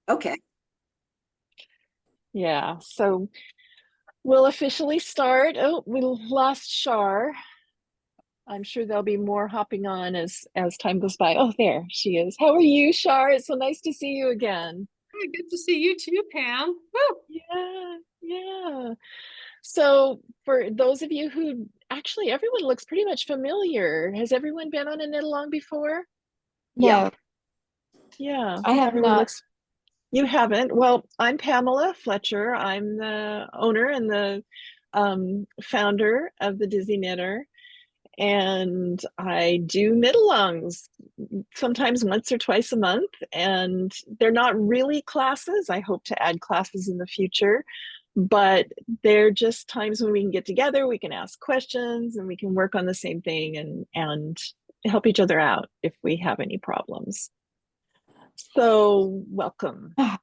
Okay. Yeah, so we'll officially start. Oh, we lost Shar. I'm sure there'll be more hopping on as time goes by. Oh, there she is. How are you, Shar? It's so nice to see you again. Hey, good to see you too, Pam. Woo! Yeah, yeah. So for those of you who actually everyone looks pretty much familiar. Has everyone been on a knit along before? Yeah. No, Yeah, I have everyone not. looks. You haven't? Well, I'm Pamela Fletcher. I'm the owner and the founder of the Dizzy Knitter, and I do knit-alongs sometimes once or twice a month, and they're not really classes. I hope to add classes in the future, but they're just times when we can get together, we can ask questions, and we can work on the same thing and help each other out if we have any problems. So, welcome. Well,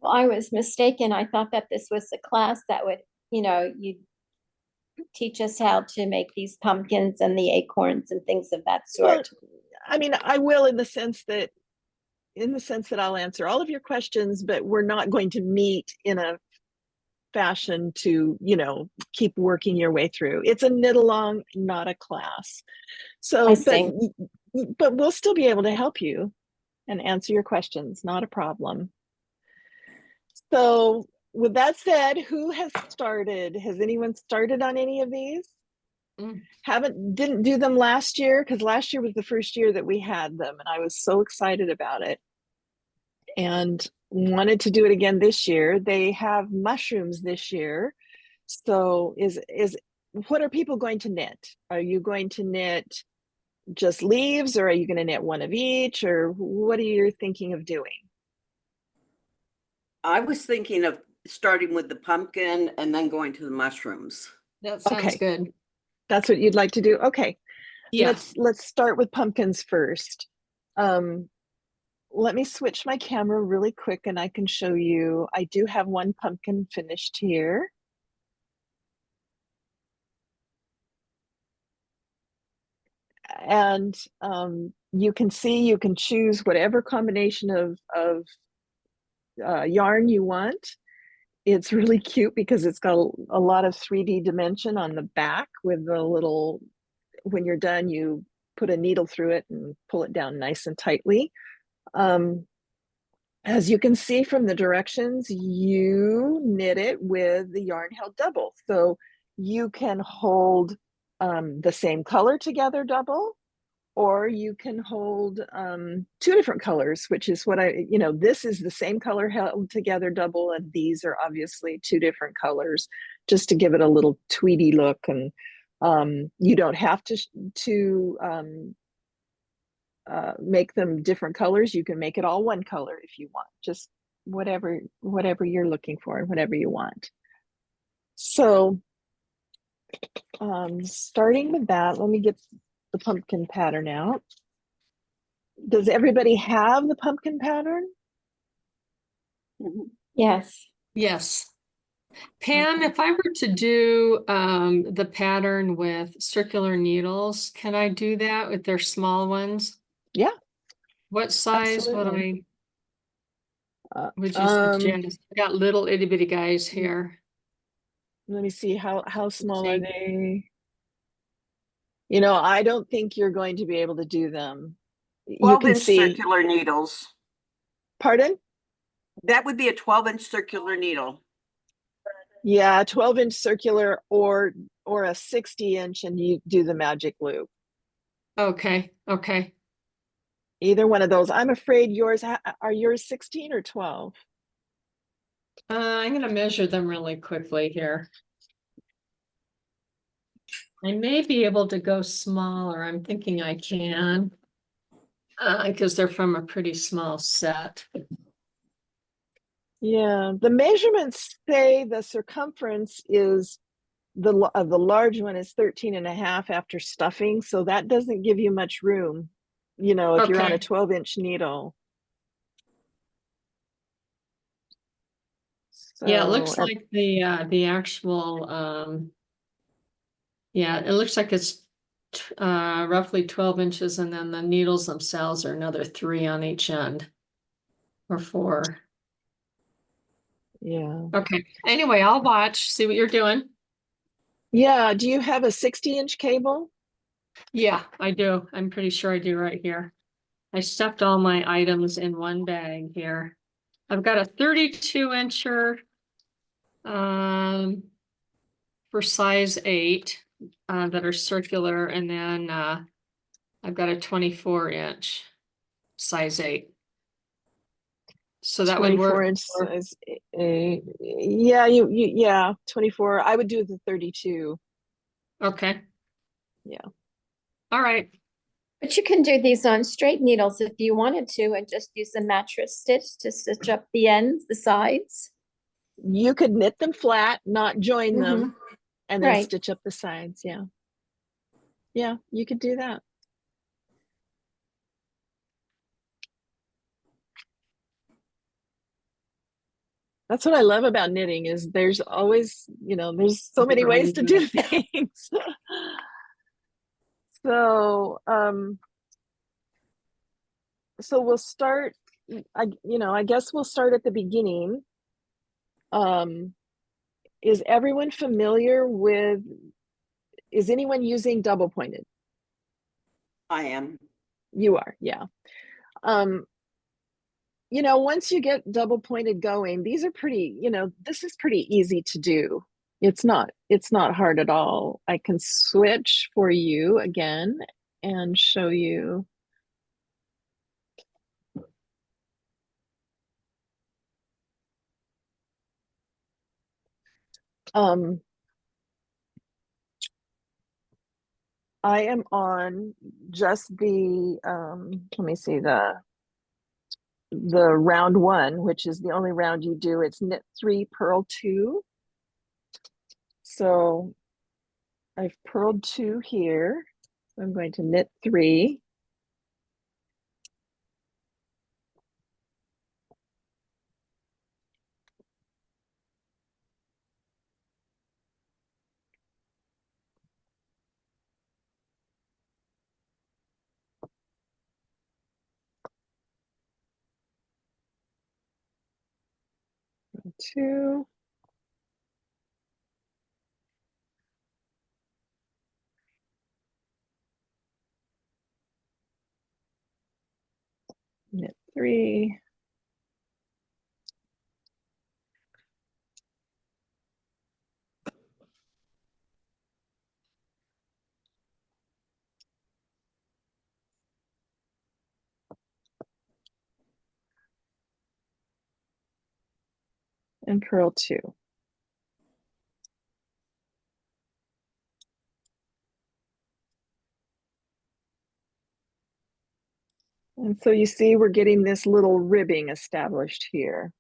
I was mistaken. I thought that this was a class that would, you'd teach us how to make these pumpkins and the acorns and things of that Well, sort. I mean, I will in the sense that I'll answer all of your questions, but we're not going to meet in a fashion to, keep working your way through. It's a knit along, not a class. I So, but see. we'll still be able to help you and answer your questions, not a problem. So, with that said, who has started? Has anyone started on any of these? Didn't do them last year because last year was the first year that we had them, and I was so excited about it and wanted to do it again this year. They have mushrooms this year. So is what are people going to knit? Are you going to knit just leaves, or are you going to knit one of each, or what are you thinking of doing? I was thinking of starting with the pumpkin and then going to the mushrooms. That sounds Okay, good. that's what you'd like to do. Okay, Yeah. let's start with pumpkins first. Let me switch my camera really quick and I can show you. I do have one pumpkin finished here. And you can see, you can choose whatever combination of yarn you want. It's really cute because it's got a lot of 3D dimension on the back with the little, when you're done, you put a needle through it and pull it down nice and tightly. As you can see from the directions, you knit it with the yarn held double. So you can hold the same color together double, or you can hold two different colors, which is what this is the same color held together double, and these are obviously two different colors, just to give it a little tweedy look. And you don't have to make them different colors. You can make it all one color if you want, just whatever you're looking for and whatever you want. So starting with that, let me get the pumpkin pattern out. Does everybody have the pumpkin pattern? Yes. Yes. Pam, Okay. if I were to do the pattern with circular needles, can I do that with their small ones? Yeah, What size absolutely. would you suggest? I got little itty bitty guys here. Let me see, how small are See. they? I don't think you're going to be able to do them. You 12 can inch see, circular needles. pardon? That would be a 12-inch circular needle. Yeah, 12-inch circular or a 60-inch, and you do the magic loop. Okay. Okay. Either one of those. I'm afraid are yours 16 or 12? I'm going to measure them really quickly here. I may be able to go smaller. I'm thinking I can, because they're from a pretty small set. Yeah, the measurements say the circumference is the large one is 13.5 after stuffing, so that doesn't give you much room, if you're on a Okay. 12-inch needle. Yeah, it looks So like the actual yeah, it looks like it's roughly 12 inches, and then the needles themselves are another 3 on each end. or 4. Yeah. Okay, anyway, I'll watch, see what you're doing. Yeah, do you have a 60-inch cable? Yeah, I do. I'm pretty sure I do right here. I stuffed all my items in one bag here. I've got a 32-incher for size 8 that are circular, and then I've got a 24-inch size 8. So that would 24 work. inch size. Yeah, 24. I would do the 32. Okay. Yeah. All right. But you can do these on straight needles if you wanted to, and just use a mattress stitch to stitch up the ends, the sides. You could knit them flat, not join them, and then Right. stitch up the sides. Yeah. Yeah, you could do that. That's what I love about knitting is there's always, there's so many ways to do things. So, so we'll start, I guess we'll start at the beginning. Is everyone familiar with, is anyone using double pointed? I am. You are, yeah. Once you get double pointed going, these are pretty, this is pretty easy to do. It's not hard at all. I can switch for you again and show you. I am on just the, let me see, the round 1, which is the only round you do. It's knit 3, purl 2. So I've purled 2 here. I'm going to knit 3. Two. Knit 3. And purl 2. And so you see we're getting this little ribbing established here.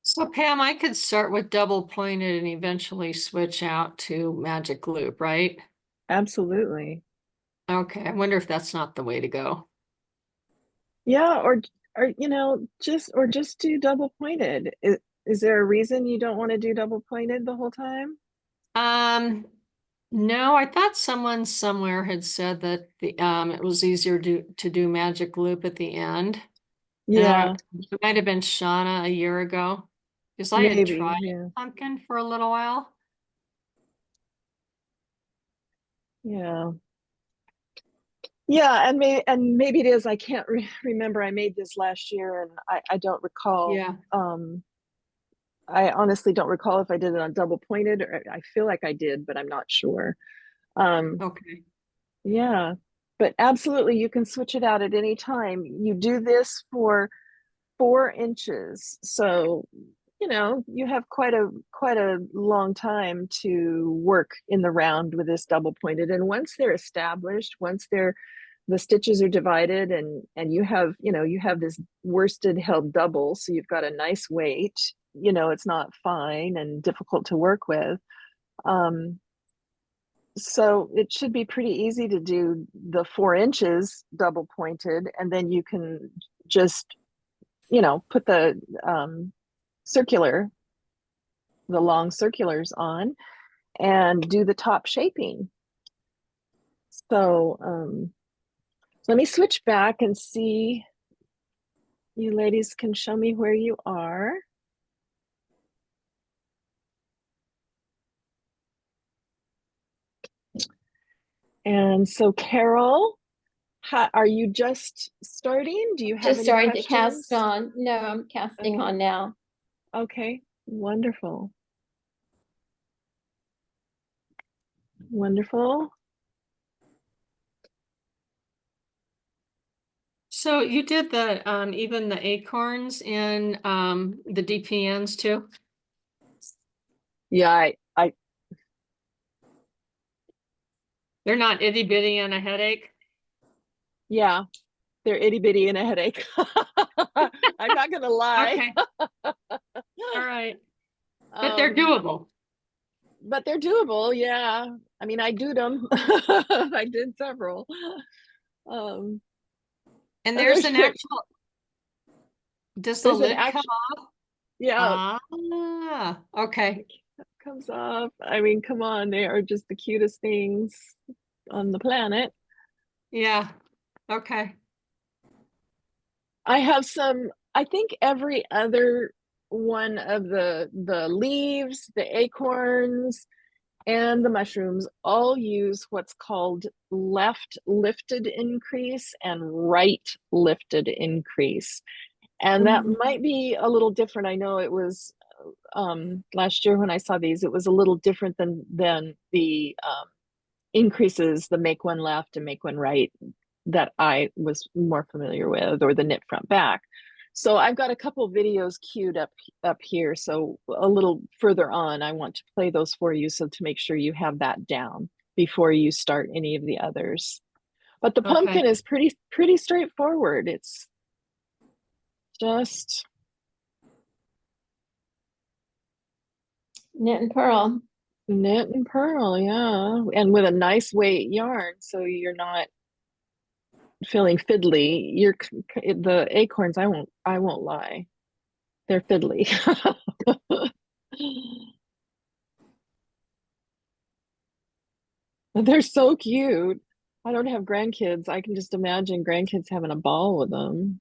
So Pam, I could start with double pointed and eventually switch out to magic loop, right? Absolutely. Okay, I wonder if that's not the way to go. Yeah, or just do double pointed. Is there a reason you don't want to do double pointed the whole time? No, I thought someone somewhere had said that the it was easier to do magic loop at the end. Yeah, It might have been Shauna a year ago, because I had maybe. tried Yeah. pumpkin for a little while. Yeah. Yeah, and maybe it is. I can't remember. I made this last year and I don't recall. Yeah. I honestly don't recall if I did it on double pointed, or I feel like I did, but I'm not sure. Okay. Yeah, but absolutely, you can switch it out at any time. You do this for 4 inches, so you have quite a long time to work in the round with this double pointed. And once they're established, once the stitches are divided, and you have this worsted held double, so you've got a nice weight. It's not fine and difficult to work with. So it should be pretty easy to do the 4 inches double pointed, and then you can just put the circular the long circulars on and do the top shaping. So let me switch back and see. You ladies can show me where you are. And so Carol, are you just starting? Do you have Just any starting to questions? cast on. No, I'm casting Okay. on now. Okay, wonderful. Wonderful. So you did the even the acorns in the DPNs too? Yeah, I They're not itty bitty and a headache. yeah, they're itty bitty and a headache. I'm not gonna lie. Okay. All right. But they're Um, doable. but they're doable, yeah. I mean, I do them. I did several. Um, And there's there's an actual, does the there's an lid come actual, off? yeah, Okay. comes off. I mean, come on, they are just the cutest things on the planet. Yeah. Okay. I have some, I think every other one of the leaves, the acorns, and the mushrooms all use what's called left lifted increase and right lifted increase. And that might be a little different. I know it was last year when I saw these, it was a little different than the increases, the make one left and make one right, that I was more familiar with, or the knit front back. So I've got a couple videos queued up here. So a little further on, I want to play those for you, so to make sure you have that down before you start any of the others. But the pumpkin Okay. is pretty straightforward. It's just Knit and purl. knit and purl, yeah, and with a nice weight yarn, so you're not feeling fiddly. The acorns, I won't lie, they're fiddly. They're so cute. I don't have grandkids. I can just imagine grandkids having a ball with them.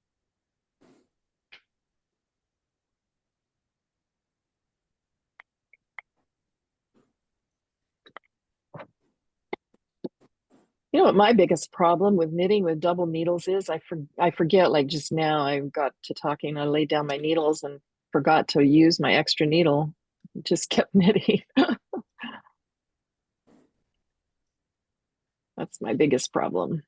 You know what my biggest problem with knitting with double needles is? I forget, like just now I got to talking, I laid down my needles and forgot to use my extra needle. Just kept knitting. That's my biggest problem.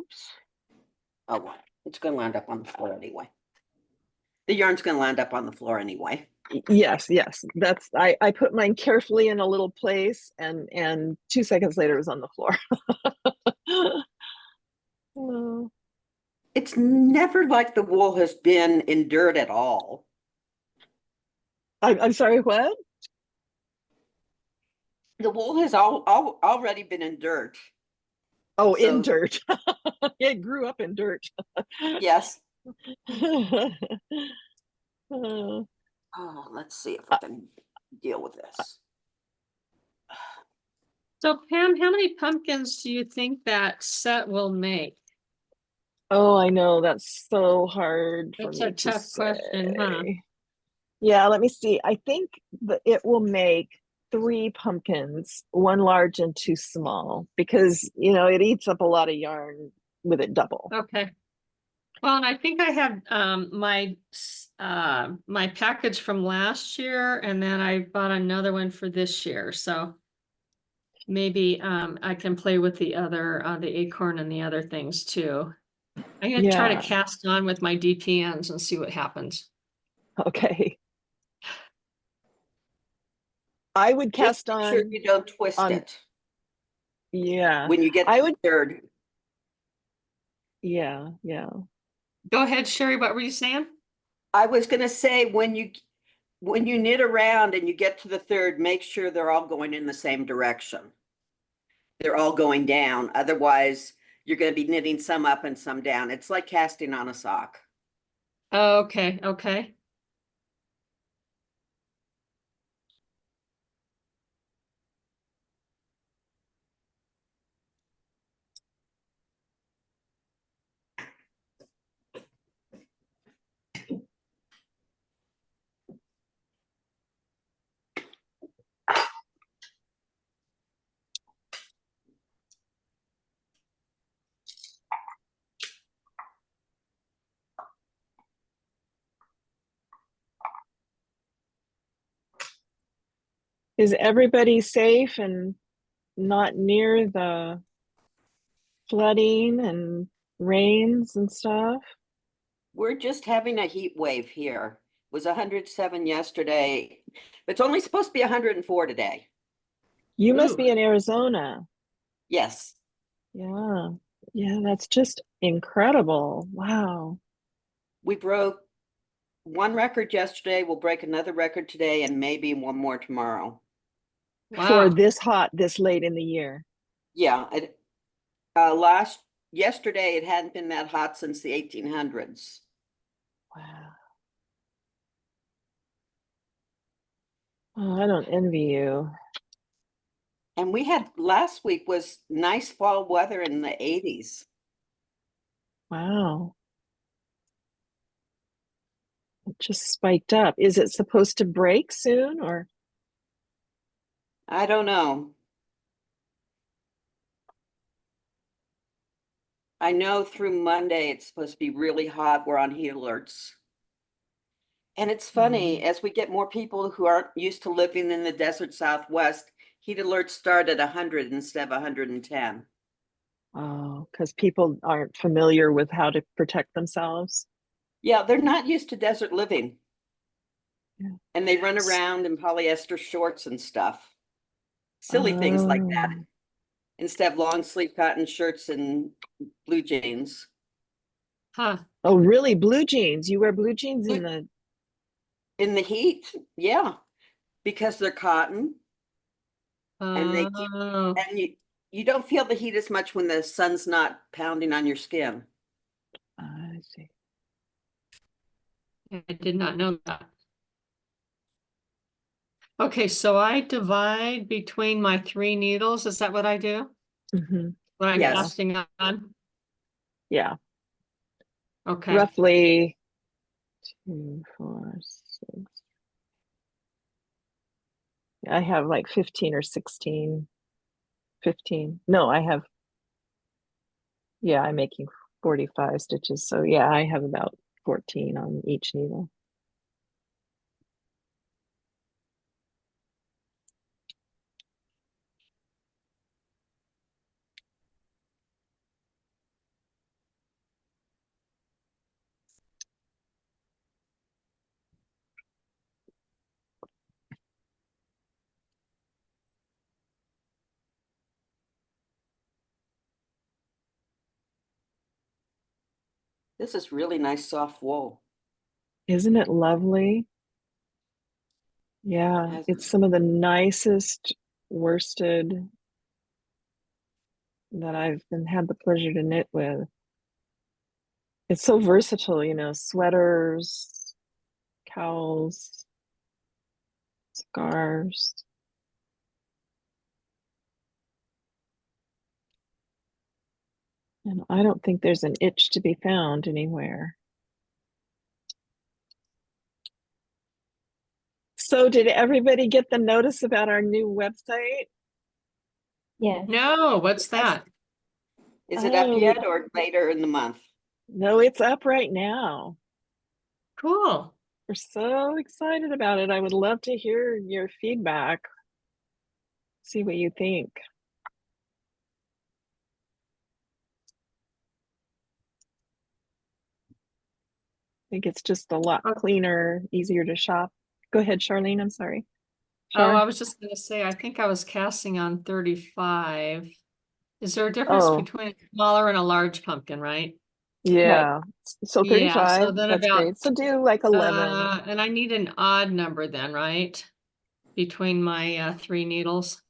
Oops. Oh, well, it's gonna land up on the floor anyway. The yarn's gonna land up on the floor anyway. Yes, that's I put mine carefully in a little place, and 2 seconds later it was on the floor. Oh, It's never like the wool has been in dirt at all. I'm sorry, what? The wool has already been in dirt. Oh, in So- dirt. It grew up in dirt. Yes. Uh, Oh, let's see if I can deal with this. So Pam, how many pumpkins do you think that set will make? oh, I know, that's so hard for That's me a to tough question, huh? say. Yeah, let me see. I think that it will make 3 pumpkins, 1 large and 2 small, because it eats up a lot of yarn with it double. Okay. Well, and I think I have my package from last year, and then I bought another one for this year. So maybe I can play with the acorn and the other things too. I'm gonna try to Yeah. cast on with my DPNs and see what happens. Okay. I would Just cast make sure on you don't twist on it yeah. when you get I to would the third. yeah. Go ahead, Sherry. What were you saying? I was gonna say when you when you knit around and you get to the third, make sure they're all going in the same direction. They're all going down. Otherwise, you're going to be knitting some up and some down. It's like casting on a sock. Oh, okay, okay. Is everybody safe and not near the flooding and rains and stuff? We're just having a heat wave here. It was 107 yesterday. It's only supposed to be 104 today. You must Ooh. be in Arizona. Yes. Yeah. Yeah, that's just incredible. Wow. We broke one record yesterday. We'll break another record today and maybe one more tomorrow. For Wow. this hot, this late in the year. Yeah. Yesterday, it hadn't been that hot since the 1800s. Wow. Oh, I don't envy you. And we had last week was nice fall weather in the 80s. Wow. It just spiked up. Is it supposed to break soon or? I don't know. I know through Monday it's supposed to be really hot. We're on heat alerts. And it's funny, as we get more people who aren't used to living in the desert Southwest, heat alerts start at 100 instead of 110. Oh, because people aren't familiar with how to protect themselves. Yeah, they're not used to desert living. Yeah. And they run around in polyester shorts and stuff. Silly things like that. Oh. Instead of long sleeve cotton shirts and blue jeans. Huh. Oh, really? Blue jeans. You wear blue jeans in Blue- the. In the heat, yeah, because they're cotton and they keep, Oh, and you don't feel the heat as much when the sun's not pounding on your skin. I see. I did not know that. Okay, so I divide between my 3 needles. Is that what I do? Hmm. What I'm Yes. casting on? Yeah. Okay. Roughly 2, 4, 6. I have like 15 or 16. 15. No, I have, yeah, I'm making 45 stitches. So yeah, I have about 14 on each needle. This is really nice soft wool. Isn't it lovely? Yeah, Has- it's some of the nicest worsted that I've had the pleasure to knit with. It's so versatile, sweaters, cowls, scarves. And I don't think there's an itch to be found anywhere. So did everybody get the notice about our new website? Yeah. No, what's that? Is it up Oh, yet or later in the month? no, it's up right now. Cool. We're so excited about it. I would love to hear your feedback. See what you think. I think it's just a lot Okay. cleaner, easier to shop. Go ahead, Charlene. I'm sorry. Oh, I Char? was just gonna say, I think I was casting on 35. Is there a difference Oh, between a smaller and a large pumpkin, right? Yeah. So Yeah, 35, so then that's about, great. So do like 11. and I need an odd number then, right? Between my 3 needles.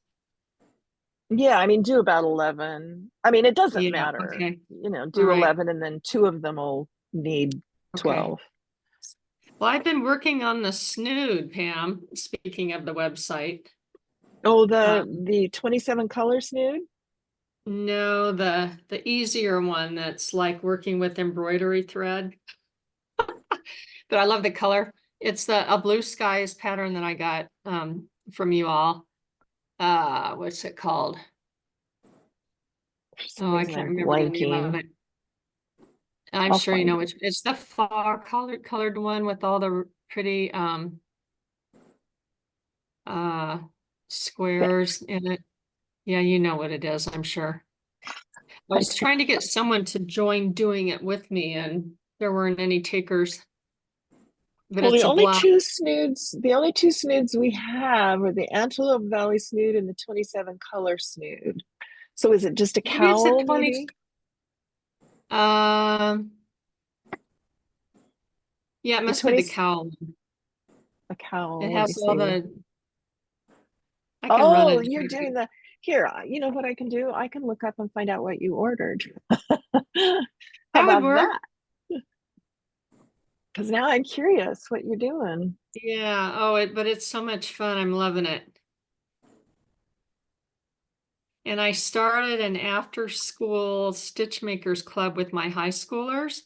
Yeah, I mean, do about 11. I mean, it doesn't Yeah, matter. okay, You know, all do right, 11 and then 2 of them will need okay. 12. Well, I've been working on the snood, Pam, speaking of the website. Oh, Um, the 27 color snood? no, the easier one that's like working with embroidery thread. But I love the color. It's a blue skies pattern that I got from you all. What's it called? For some Oh, I reason, can't I'm remember the name of blanking. it. I'm I'll sure you find know it. it's the far colored one with all the pretty uh squares in it. Yeah, you know what it is, I'm sure. I I was don't. trying to get someone to join doing it with me and there weren't any takers. But Well, it's a black. the only two snoods we have are the Antelope Valley snood and the 27 color snood. So is it just a Maybe it's a cowl, 20. maybe? Um yeah, it The must be 20, the cowl. a It cowl, let me has all see. the I can run Oh, it. you're doing the, here, you know what I can do? I can look up and find out what you ordered. How That would about work. that? Because now I'm curious what you're doing. Yeah. But it's so much fun. I'm loving it. And I started an after school stitch makers club with my high schoolers.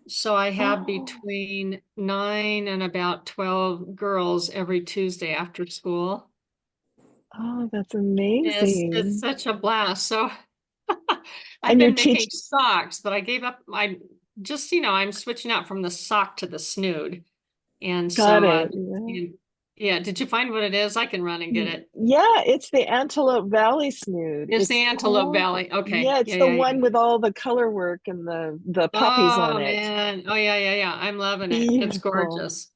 So I have Oh, between 9 and about 12 girls every Tuesday after school. oh, that's It's amazing. such a blast. So I've And you're been making teaching, socks, but I gave up. I just, I'm switching out from the sock to the snood. And got so, it. Yeah. yeah, did you find what it is? I can run and get it. Yeah, it's the Antelope Valley snood. It's the It's Antelope oh, Valley. Okay. yeah, it's Yeah, the yeah, yeah. one with all the color work and the poppies on Oh it. man. Oh yeah, yeah, yeah. I'm loving it. It's Beautiful. gorgeous.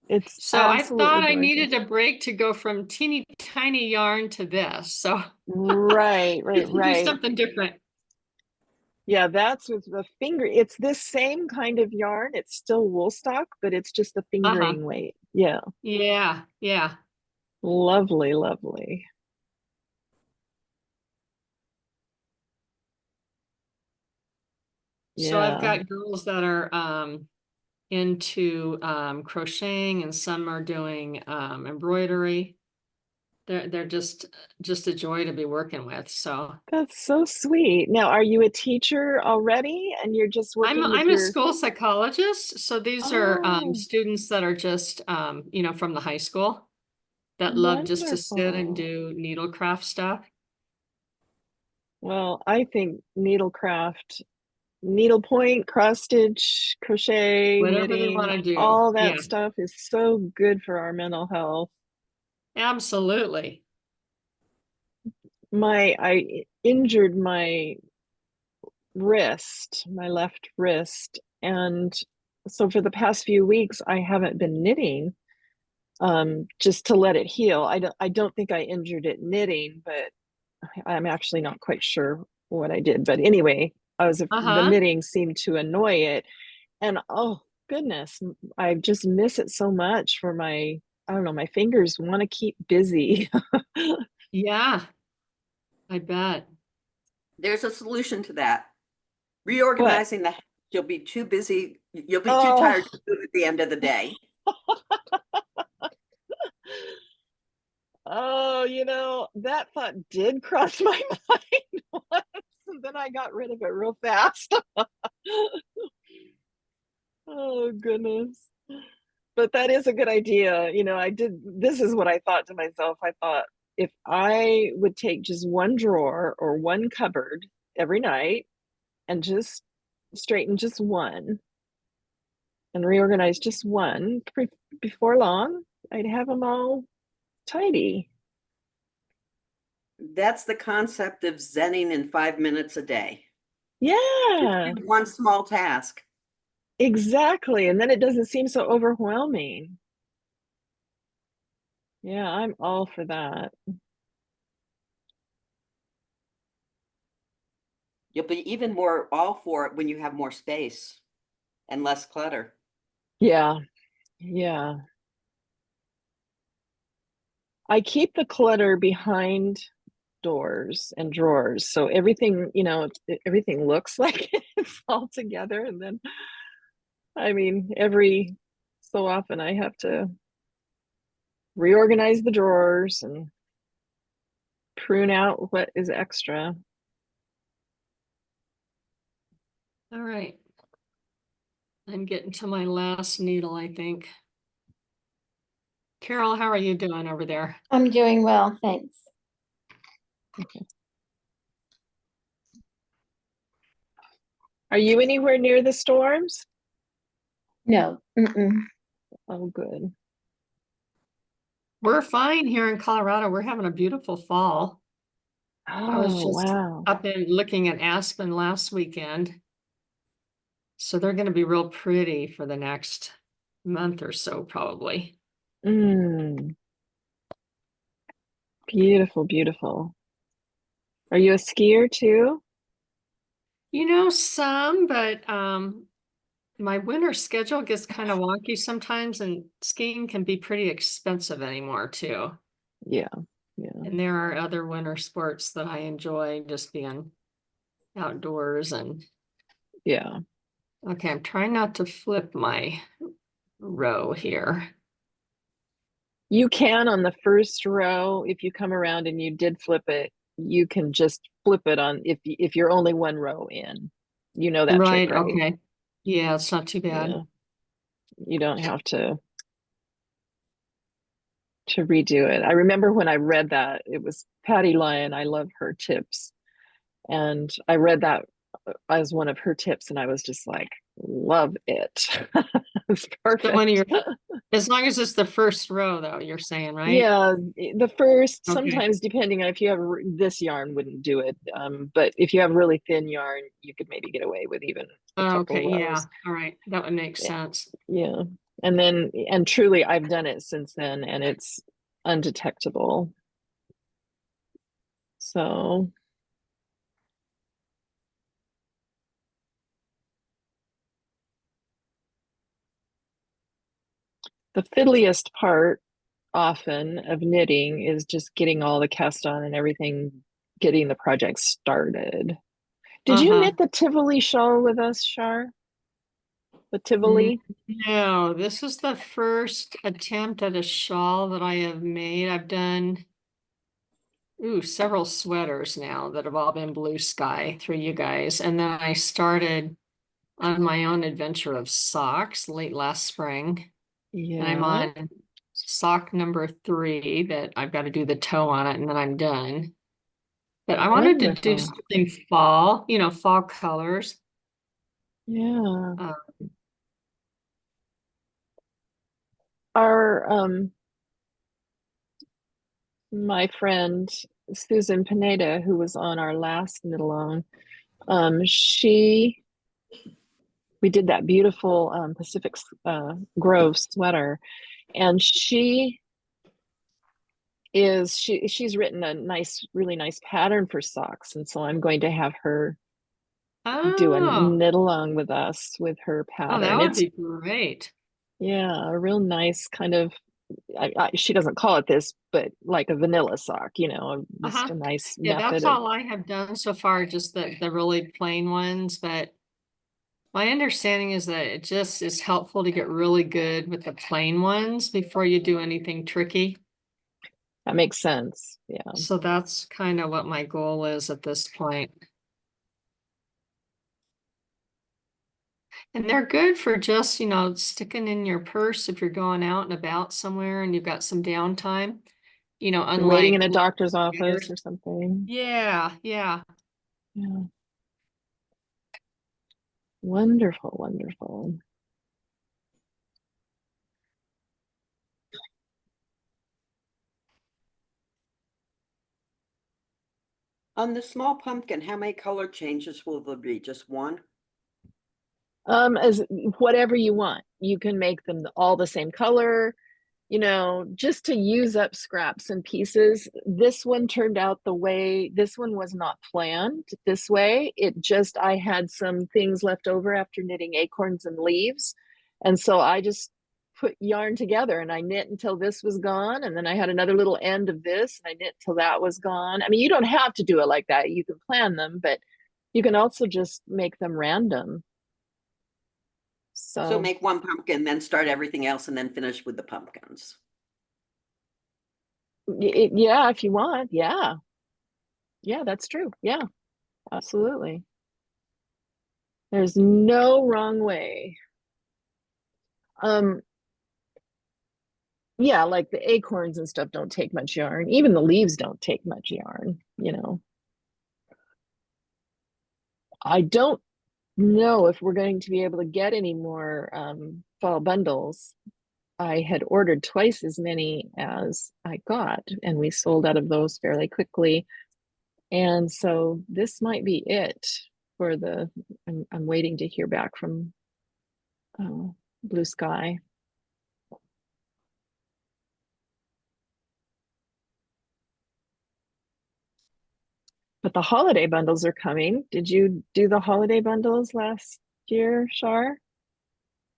It's So I absolutely thought I gorgeous. needed a break to go from teeny tiny yarn to this. So Right, right, just to do right. something different. Yeah, that's with the finger. It's this same kind of yarn. It's still wool stock, but it's just the Uh-huh. fingering weight. Yeah, Yeah, yeah. lovely, lovely. So I've Yeah, got girls that are into crocheting and some are doing embroidery. They're just a joy to be working with. So that's so sweet. Now, are you a teacher already and you're just working with I'm a your, school psychologist. So these are oh, students that are just from the high school that love just to sit and wonderful. do needlecraft stuff. Well, I think needlecraft, needlepoint, cross stitch, crochet, Whatever they want knitting, to do. all that Yeah, stuff is so good for our mental health. absolutely. I injured my wrist, my left wrist, and so for the past few weeks I haven't been knitting, just to let it heal. I don't think I injured it knitting, but I'm actually not quite sure what I did. But anyway, the Uh-huh. knitting seemed to annoy it, and oh goodness, I just miss it so much for my, I don't know, my fingers want to keep busy. Yeah, I bet. There's a solution to that. What? Reorganizing the house. You'll be too busy. You'll be too Oh, tired to do it at the end of the day. oh, that thought did cross my mind once, and then I got rid of it real fast. Oh, goodness. But that is a good idea. This is what I thought to myself. I thought if I would take just one drawer or one cupboard every night and just straighten just one and reorganize just one before long, I'd have them all tidy. That's the concept of zenning in 5 minutes a day. Just Yeah, do one small task. exactly. And then it doesn't seem so overwhelming. Yeah, I'm all for that. You'll be even more all for it when you have more space and less clutter. Yeah, yeah. I keep the clutter behind doors and drawers, so everything, you know, everything looks like it's all together. And then, I mean, every so often I have to reorganize the drawers and prune out what is extra. All right. I'm getting to my last needle, I think. Carol, how are you doing over there? I'm doing well, thanks. Are you anywhere near the storms? No, mm-mm. Oh, good. We're fine here in Colorado. We're having a beautiful fall. I was Oh, just wow. up and looking at Aspen last weekend. So they're going to be real pretty for the next month or so, probably. Mm, beautiful, beautiful. Are you a skier too? You know, some, but my winter schedule gets kind of wonky sometimes, and skiing can be pretty expensive anymore too. Yeah, yeah, And there are other winter sports that I enjoy, just being outdoors. And yeah. okay, I'm trying not to flip my row here. You can on the first row, if you come around and you did flip it, you can just flip it on if you're only one row in. You know that trick, Right, right? okay. Yeah, it's not too bad. Yeah. You don't have to redo it. I remember when I read that, it was Patty Lyon. I love her tips. And I read that as one of her tips, and I was just like, love it. It's So when perfect. you're, as long as it's the first row though, you're saying, right? Yeah, the first, Okay. sometimes depending on if you have this yarn wouldn't do it. But if you have really thin yarn, you could maybe get away with even a couple Okay, yeah, rows. all right, that would make Yeah, sense. yeah. And truly, I've done it since then, and it's undetectable. So the fiddliest part often of knitting is just getting all the cast on and everything, getting the project started. Did you Uh-huh. knit the Tivoli shawl with us, Shar? The Tivoli? No, this is the first attempt at a shawl that I have made. I've done several sweaters now that have all been blue sky through you guys. And then I started on my own adventure of socks late last spring. And I'm Yeah. on sock number 3 that I've got to do the toe on it and then I'm done. But I wanted to do Wonderful. something fall, fall colors. Yeah. Uh, Our my friend Susan Pineda, who was on our last knit along, she we did that beautiful Pacific Grove sweater, and she's written a nice, really nice pattern for socks, and so I'm going to have her do a oh, knit along with us with her oh, that pattern. would It's, be great. yeah, a real nice kind of, she doesn't call it this, but like a vanilla sock, just Uh-huh. a nice Yeah, method that's of, all I have done so far, just the really plain ones. But my understanding is that it just is helpful to get really good with the plain ones before you do anything tricky. that makes sense. Yeah. So that's kind of what my goal is at this point. And they're good for just, sticking in your purse if you're going out and about somewhere and you've got some downtime, You're waiting in unlike a long doctor's office sweaters. or something. Yeah, yeah. Yeah. Wonderful, wonderful. On the small pumpkin, how many color changes will there be? Just one? As whatever you want. You can make them all the same color. you know, just to use up scraps and pieces. This one turned out the way, this one was not planned this way. It just, I had some things left over after knitting acorns and leaves. And so I just put yarn together and I knit until this was gone. And then I had another little end of this and I knit till that was gone. I mean, you don't have to do it like that. You can plan them, but you can also just make them random. So make one pumpkin, then start everything else and then finish with the pumpkins. Yeah, if you want. Yeah. Yeah, that's true. Yeah, absolutely. There's no wrong way. Yeah, like the acorns and stuff don't take much yarn. Even the leaves don't take much yarn, you know. I don't know if we're going to be able to get any more fall bundles. I had ordered twice as many as I got, and we sold out of those fairly quickly. And so this might be it for the, I'm waiting to hear back from Blue Sky. But the holiday bundles are coming. Did you do the holiday bundles last year, Shar?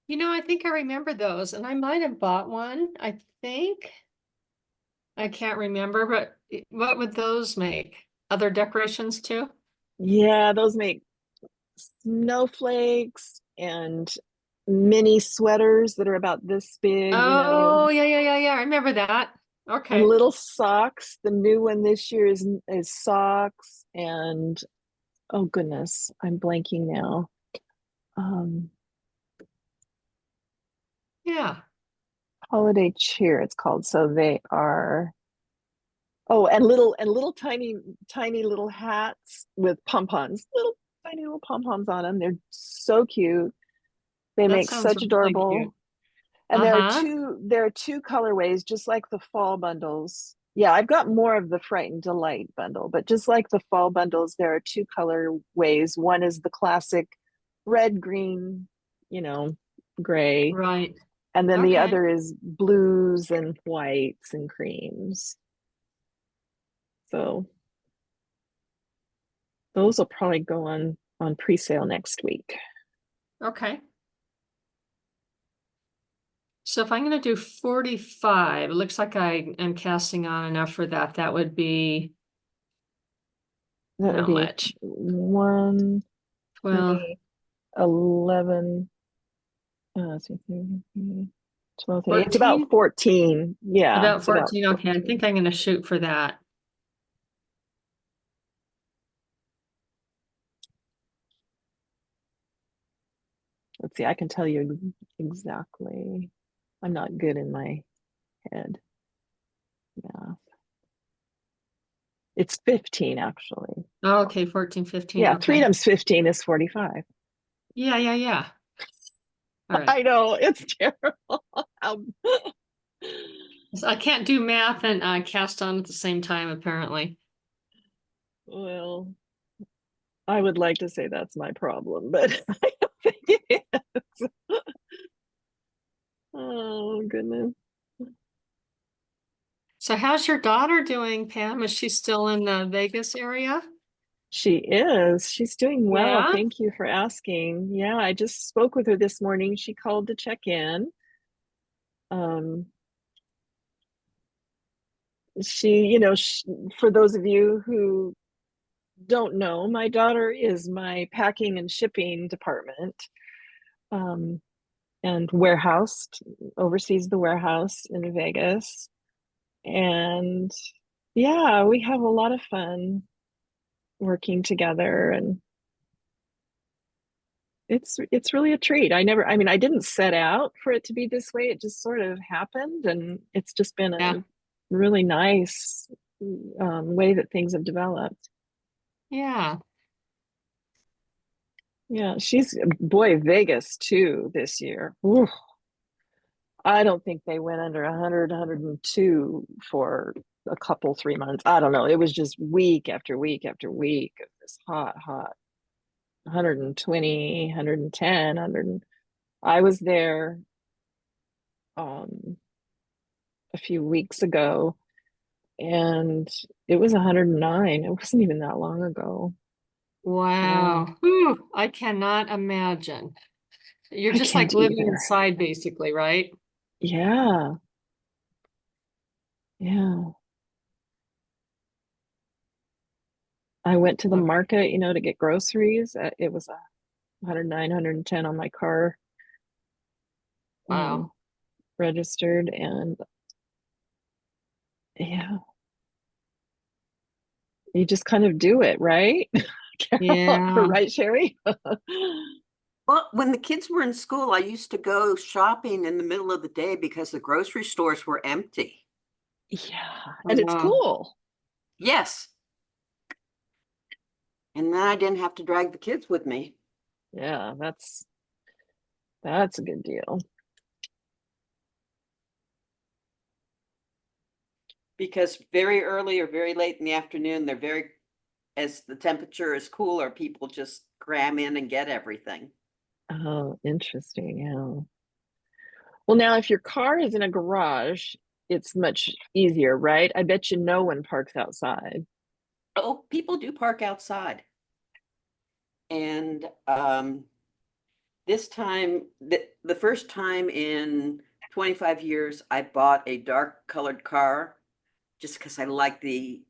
You know, I think I remember those, and I might have bought one. I think. I can't remember, but what would those make? Other decorations too? Yeah, those make snowflakes and mini sweaters that are about this big, you know, Oh, yeah. I remember that. and Okay. little socks. The new one this year is socks and oh goodness, I'm blanking now. Um, Yeah. Holiday cheer, it's called. So they are, oh, and little tiny little hats with pom-poms, little tiny little pom-poms on them. They're so cute. They That make sounds such really cute. adorable. And Uh-huh. there are two colorways, just like the fall bundles. Yeah, I've got more of the Fright and Delight bundle, but just like the fall bundles, there are two colorways. One is the classic red, green, you know, gray, Right. and then the Okay. other is blues and whites and creams. So those will probably go on pre-sale next week. Okay. So if I'm going to do 45, it looks like I am casting on enough for that. That would be That would how be much? 1, Well, 3, 11, let's see, 13, 12, 13. It's about 14? 14. Yeah, About it's about 14. Okay, I 14. think I'm going to shoot for that. Let's see, I can tell you exactly. I'm not good in my head. Yeah. It's 15 actually. Oh, okay, 14, 15. Yeah, 3 Okay. times 15 is 45. Yeah. All right. I know, it's terrible. So I can't do math and cast on at the same time, apparently. Well, I would like to say that's my problem, but I don't think it is. Oh, goodness. So how's your daughter doing, Pam? Is she still in the Vegas area? She is. She's doing well. Yeah. Thank you for asking. Yeah, I just spoke with her this morning. She called to check in. Um, for those of you who don't know, my daughter is my packing and shipping department, um, and oversees the warehouse in Vegas. And yeah, we have a lot of fun working together, and it's really a treat. I mean, I didn't set out for it to be this way. It just sort of happened, and it's just been Yeah. a really nice way that things have developed. Yeah. Yeah, boy, Vegas too this year. Ooh, I don't think they went under 100, 102 for a couple, 3 months. I don't know. It was just week after week after week of this hot 120, 110, 100. I was there a few weeks ago, and it was 109. It wasn't even that long ago. Wow. Whew, I cannot imagine. You're I just like can't living either. inside basically, right? Yeah. Yeah. I went to the Okay. market, to get groceries. It was 109, 110 on my car, Wow. registered, and yeah, you just kind of do it, right? Yeah. Right, Sherry? Well, when the kids were in school, I used to go shopping in the middle of the day because the grocery stores were empty. Yeah, and it's Wow. cool. Yes. And then I didn't have to drag the kids with me. Yeah, that's a good deal. Because very early or very late in the afternoon, as the temperature is cooler, people just cram in and get everything. Oh, interesting. Yeah. Well, now if your car is in a garage, it's much easier, right? I bet no one parks outside. Oh, people do park outside. And this time, the first time in 25 years, I bought a dark colored car just because I like the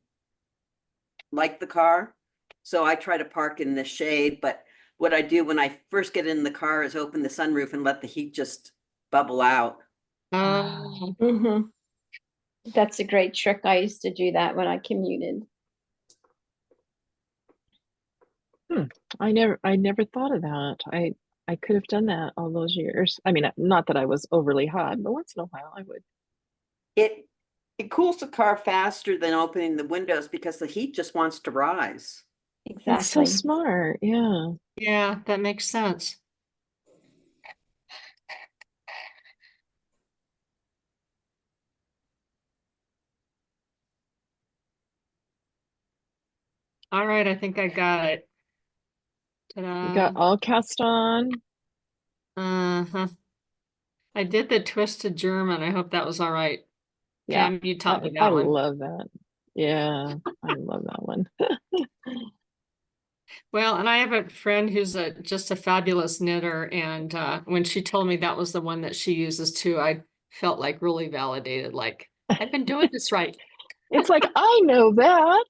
car. So I try to park in the shade, but what I do when I first get in the car is open the sunroof and let the heat just bubble out. Um, hmm That's a great trick. I used to do that when I commuted. I never thought of that. I could have done that all those years. I mean, not that I was overly hot, but once in a while I would. It it cools the car faster than opening the windows because the heat just wants to rise. That's so Exactly. smart. Yeah. yeah, that makes sense. All right, I think I got it. You got Ta-da. all cast on. Uh-huh. I did the twisted German. I hope that was all right. Yeah. Pam, you taught I, me I that one. love that. Yeah, I love that one. Well, and I have a friend who's just a fabulous knitter, and when she told me that was the one that she uses too, I felt like really validated, like I've been doing this right. It's like, I know that.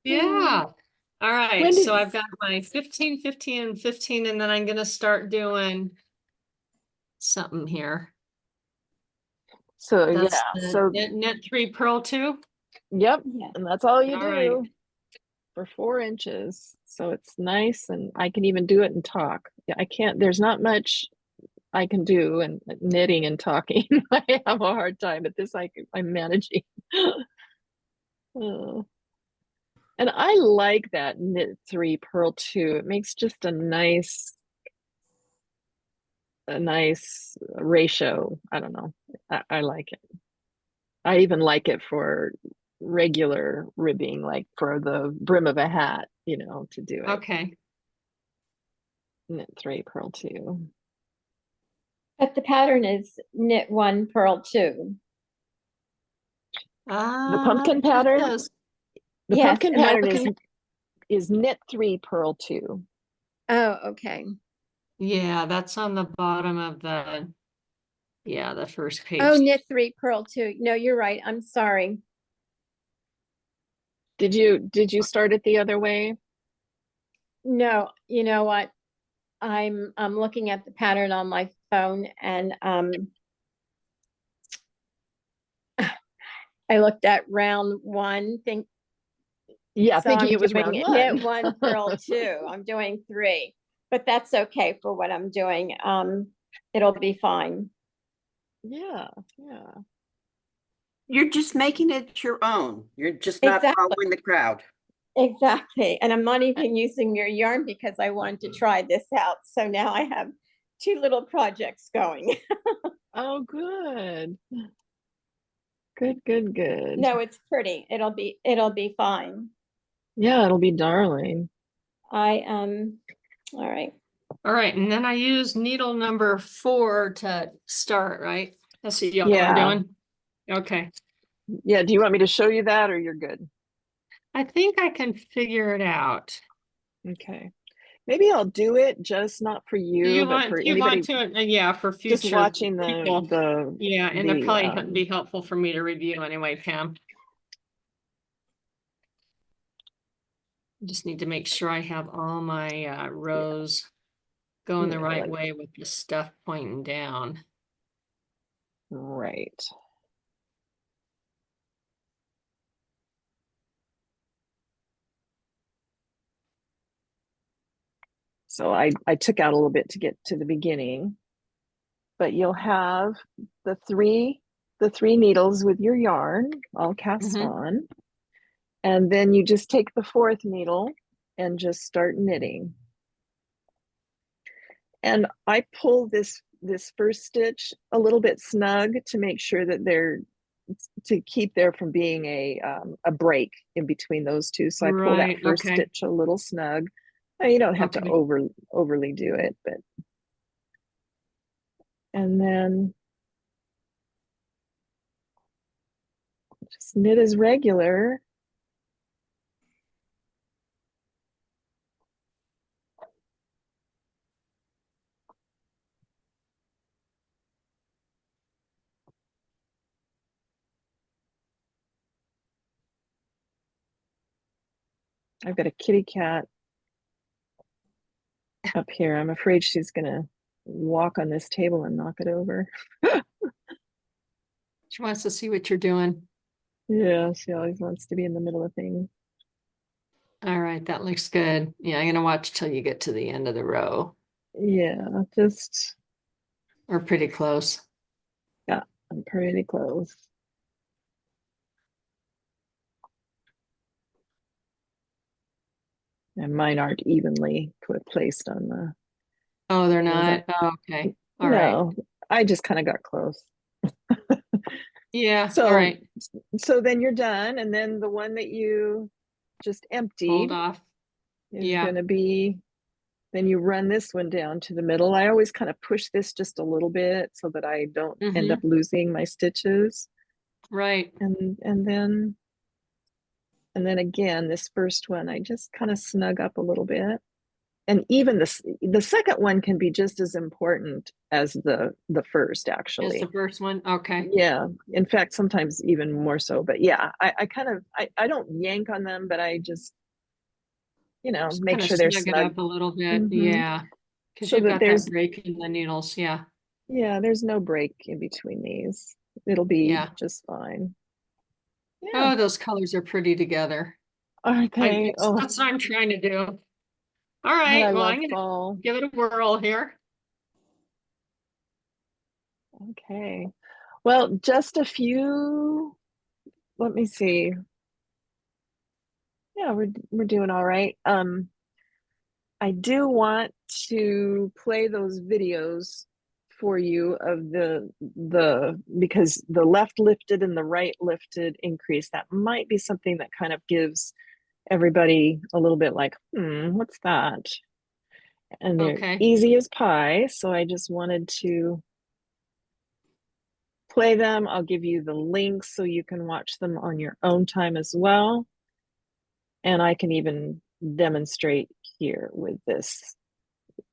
Yeah. All right. When So did I've got my 15, 15, and 15, and then I'm gonna start doing something here. so That's yeah, the so knit 3 purl 2. yep, Yeah. and that's all you All right. do for 4 inches. So it's nice, and I can even do it and talk. Yeah, I can't, there's not much I can do, and knitting and talking. I have a hard time, but this I'm managing. Uh, and I like that knit 3 purl 2. It makes just a nice ratio. I don't know. I like it. I even like it for regular ribbing, like for the brim of a hat, to do it. Okay. Knit 3 purl 2. But the pattern is knit 1, purl 2. The pumpkin It pattern, does. the Yes. pumpkin Am I pattern looking? is knit 3 purl 2. Oh, okay. Yeah, that's on the bottom of the first Oh, page. knit 3, purl 2. No, you're right. I'm sorry. Did you start it the other way? No, you know what? I'm looking at the pattern on my phone, and I looked at round 1 thing. Yeah, So thinking I'm it was doing round knit 1. 1, purl 2. I'm doing 3, but that's okay for what I'm doing. It'll be fine. Yeah, yeah. You're just making it your own. You're just not Exactly. following the crowd. Exactly. And I'm not even using your yarn because I wanted to try this out. So now I have 2 little projects going. Oh, good. Good. No, it's pretty. It'll be fine. Yeah, it'll be darling. All right. All right, and then I use needle number 4 to start, right? That's what y'all are Yeah. doing. Okay. Yeah, do you want me to show you that or you're good? I think I can figure it out. Okay. Maybe I'll do it, just not for you, but for Do you want anybody to, yeah, for just future watching people. the Yeah, and it'd probably the be helpful for me to review anyway, Pam. Just need to make sure I have all my rows going the yeah, right like way with the stuff pointing down. right. So I took out a little bit to get to the beginning, but you'll have the three needles with your yarn all cast Mhm. on, and then you just take the fourth needle and just start knitting. And I pull this first stitch a little bit snug to make sure that they're to keep there from being a break in between those two. So I pull that Right, first okay, stitch a little snug. Now, you don't have to okay. overly do it, but and then just knit as regular. I've got a kitty cat up here. I'm afraid she's gonna walk on this table and knock it over. She wants to see what you're doing. Yeah, she always wants to be in the middle of things. All right, that looks good. Yeah, I'm gonna watch till you get to the end of the row. Yeah, just We're pretty close. yeah, I'm pretty close. And mine aren't evenly placed on the Oh, they're things. not? Oh, okay. All right. No, I just kind of got close. Yeah, all So right. so then you're done, and then the one that you just Hold emptied off. is Yeah. going to be, then you run this one down to the middle. I always kind of push this just a little bit so that I don't end up Mm-hmm. losing my stitches. Right. And then again, this first one, I just kind of snug up a little bit. And even the second one can be just as important as the first, Is the actually. first one? Okay. Yeah, in fact, sometimes even more so. But yeah, I kind of I don't yank on them, but I just, Just make kind of sure they're snug it snug. up a little bit. Hmm. Yeah. Because So you've that got that break in the needles. Yeah. there's no break in between these. It'll be Yeah. just fine. Yeah. Oh, those colors are pretty together. Okay. Oh, That's what I'm trying to do. All God, I right. Well, love I'm gonna fall. give it a whirl here. Okay. Well, just a few. Let me see. Yeah, we're doing all right. I do want to play those videos for you of the because the left lifted and the right lifted increase. That might be something that kind of gives everybody a little bit like, what's that? And they're Okay. easy as pie. So I just wanted to play them. I'll give you the links so you can watch them on your own time as well. And I can even demonstrate here with this.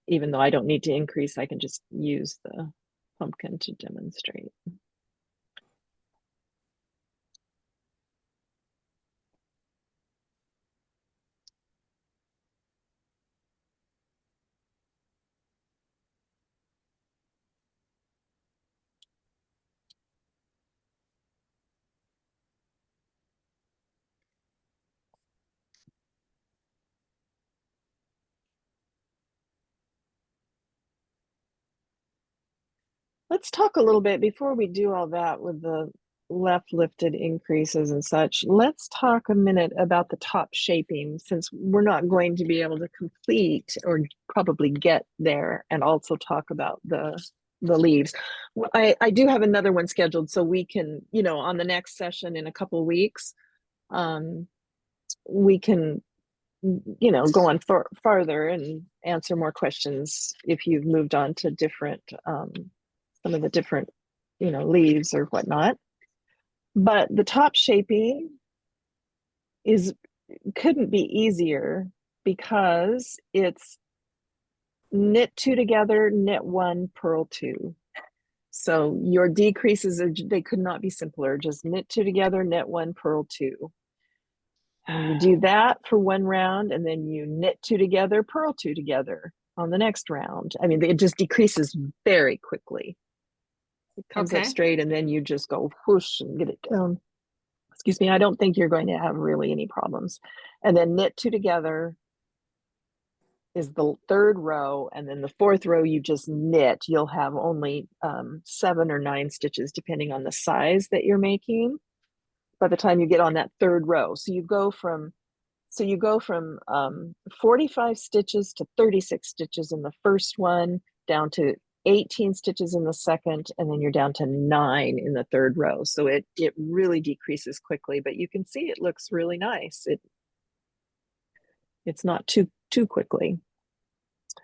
Even though I don't need to increase, I can just use the pumpkin to demonstrate. Let's talk a little bit before we do all that with the left lifted increases and such. Let's talk a minute about the top shaping, since we're not going to be able to complete or probably get there, and also talk about the leaves. I do have another one scheduled, so we can, on the next session in a couple of weeks, we can go on farther and answer more questions if you've moved on to different some of the different leaves or whatnot. But the top shaping couldn't be easier because it's knit two together, knit one, purl two. So your decreases they could not be simpler. Just knit two together, knit one, purl two. And you do that for one round, and then you knit two together, purl two together on the next round. I mean, it just decreases very quickly. It comes up Okay. straight, and then you just go whoosh and get it down. Excuse me, I don't think you're going to have really any problems. And then knit two together is the third row, and then the fourth row you just knit. You'll have only 7 or 9 stitches depending on the size that you're making by the time you get on that third row. So you go from 45 stitches to 36 stitches in the first one, down to 18 stitches in the second, and then you're down to 9 in the third row. So it really decreases quickly, but you can see it looks really nice. It's not too quickly.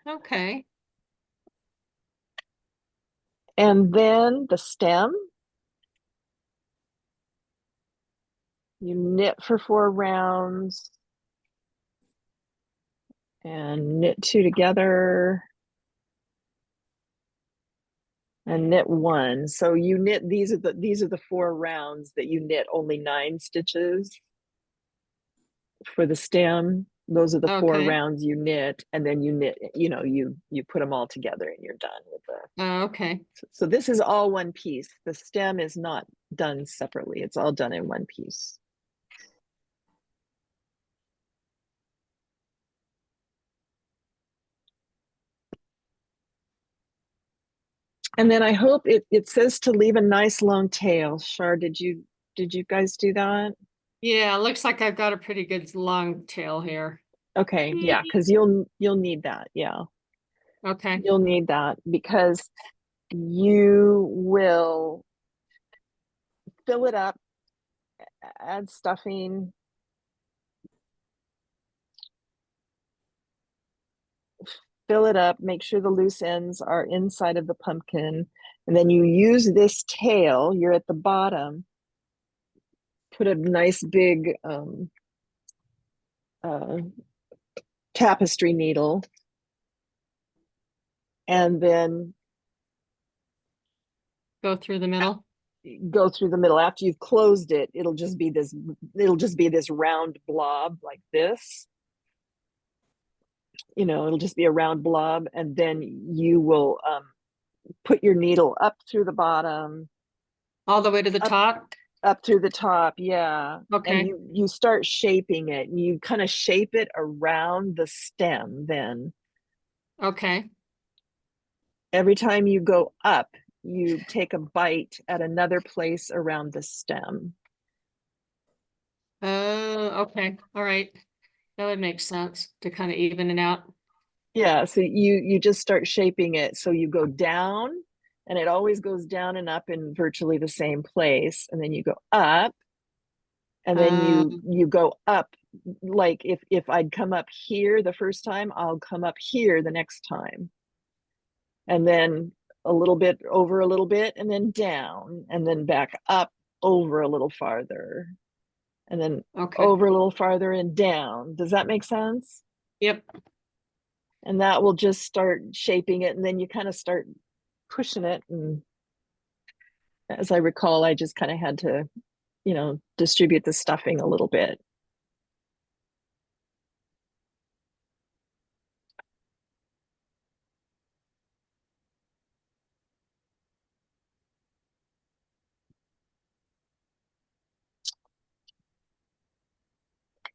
Okay. And then the stem, you knit for 4 rounds and knit 2 together and knit 1. So you knit, these are the 4 rounds that you knit only 9 stitches for the stem. Those are the 4 Okay. rounds you knit, and then you knit, you put them all together and you're done with the. Okay. So this is all one piece. The stem is not done separately. It's all done in one piece. And then I hope it says to leave a nice long tail. Char, did you guys do that? Yeah, looks like I've got a pretty good long tail here. Okay, yeah, because you'll need that. Yeah, Okay. you'll need that because you will fill it up, add stuffing, fill it up, make sure the loose ends are inside of the pumpkin, and then you use this tail. You're at the bottom. Put a nice big uh, tapestry needle, and then Go through the middle. go through the middle. After you've closed it, it'll just be this round blob like this. It'll just be a round blob, and then you will put your needle up through the bottom, All the way to the top. up through the top, yeah. And Okay. you start shaping it, and you kind of shape it around the stem. Then Okay. every time you go up, you take a bite at another place around the stem. Okay. All right. That would make sense to kind of even it out. Yeah, so you just start shaping it. So you go down, and it always goes down and up in virtually the same place, and then you go up, and then you go up. Like if I'd come up here the first time, I'll come up here the next time, and then a little bit over a little bit, and then down, and then back up over a little farther, and then Okay. over a little farther and down. Does that make sense? Yep. And that will just start shaping it, and then you kind of start pushing it. And as I recall, I just kind of had to distribute the stuffing a little bit.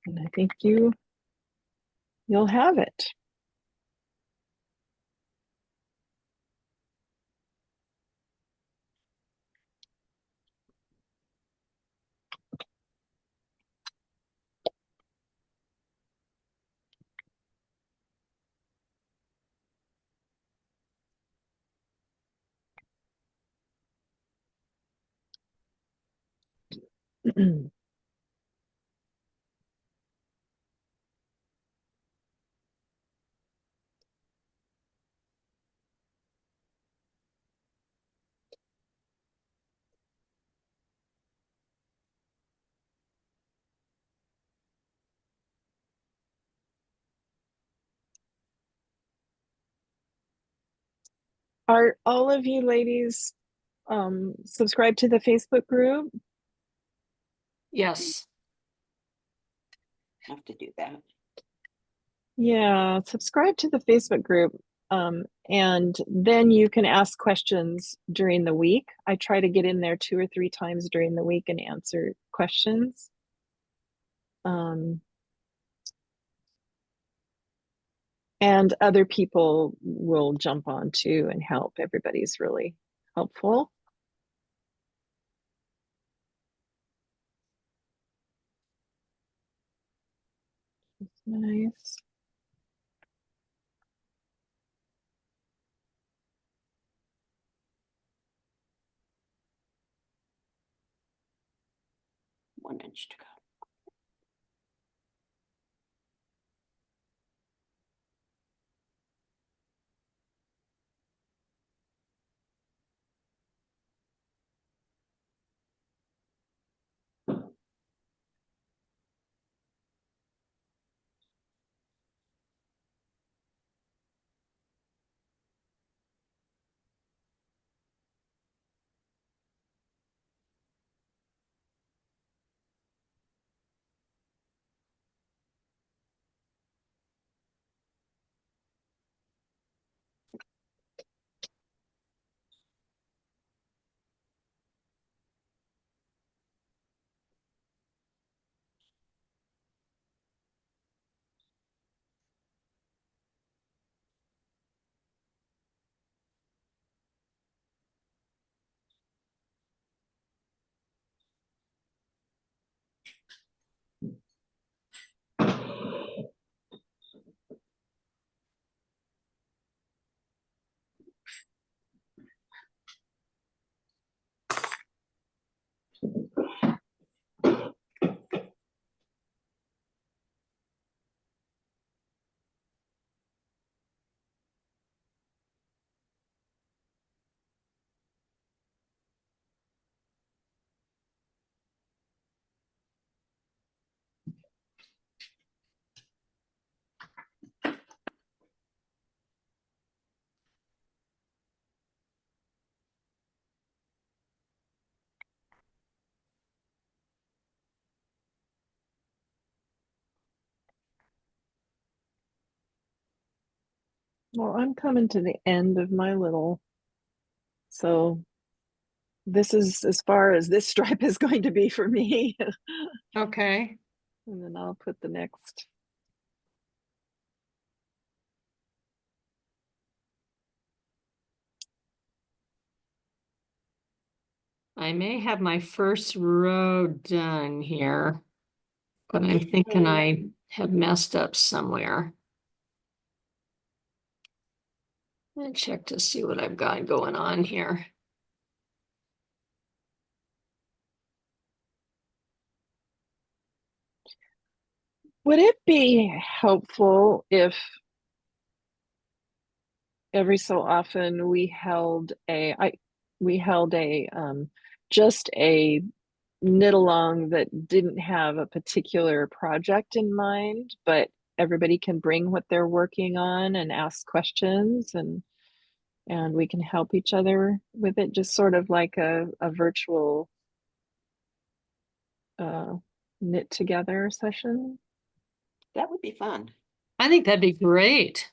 And I think you'll have it. Are all of you ladies subscribed to the Facebook group? Yes. Have to do that. Yeah, subscribe to the Facebook group. And then you can ask questions during the week. I try to get in there 2 or 3 times during the week and answer questions. And other people will jump on too and help. Everybody's really helpful. Nice. One inch to go. Well, I'm coming to the end of my little, so this is as far as this stripe is going to be for me. Okay. And then I'll put the next. I may have my first row done here, but I'm thinking I have messed up somewhere. And check to see what I've got going on here. Would it be helpful if every so often we held a just a knit along that didn't have a particular project in mind, but everybody can bring what they're working on and ask questions, and we can help each other with it, just sort of like a virtual knit together session. That would be fun. I think that'd be great.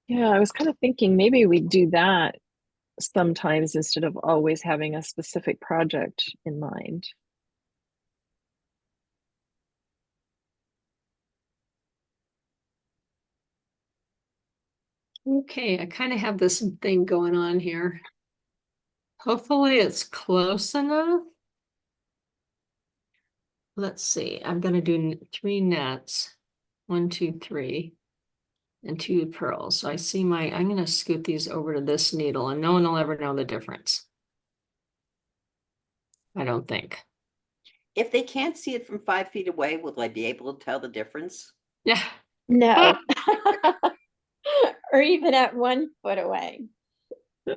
Yeah, I was kind of thinking maybe we do that sometimes instead of always having a specific project in mind. Okay, I kind of have this thing going on here. Hopefully it's close enough. Let's see, I'm gonna do 3 nets. 1, 2, 3, and 2 pearls. So I see I'm gonna scoot these over to this needle and no one will ever know the difference. I don't think. If they can't see it from 5 feet away, will they be able to tell the difference? Yeah. No. Or even at 1 foot away. I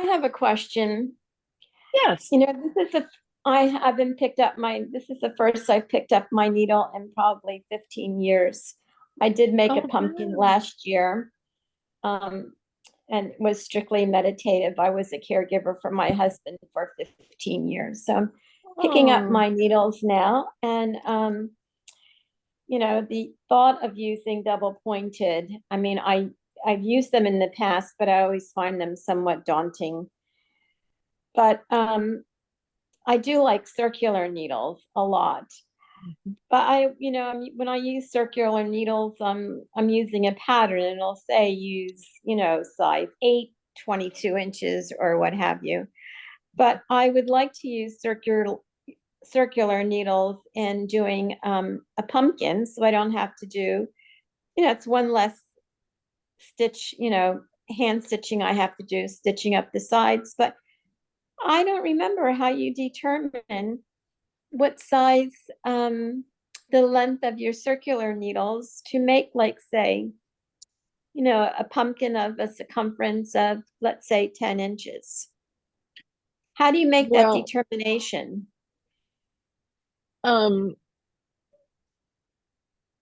have a question. Yes. You know, this is the first I've picked up my needle in probably 15 years. I did make Oh, a pumpkin wow. last year. And was strictly meditative. I was a caregiver for my husband for 15 years. So I'm picking up Oh, my needles now. And, the thought of using double pointed, I mean, I've used them in the past, but I always find them somewhat daunting. But I do like circular needles a lot. But when I use circular needles, I'm using a pattern and it'll say use, size 8, 22 inches or what have you. But I would like to use circular needles in doing a pumpkin, so I don't have to do, it's one less stitch, hand stitching I have to do, stitching up the sides. But I don't remember how you determine what size the length of your circular needles to make, like, say, a pumpkin of a circumference of, let's say, 10 inches. How do you make that well, determination? um,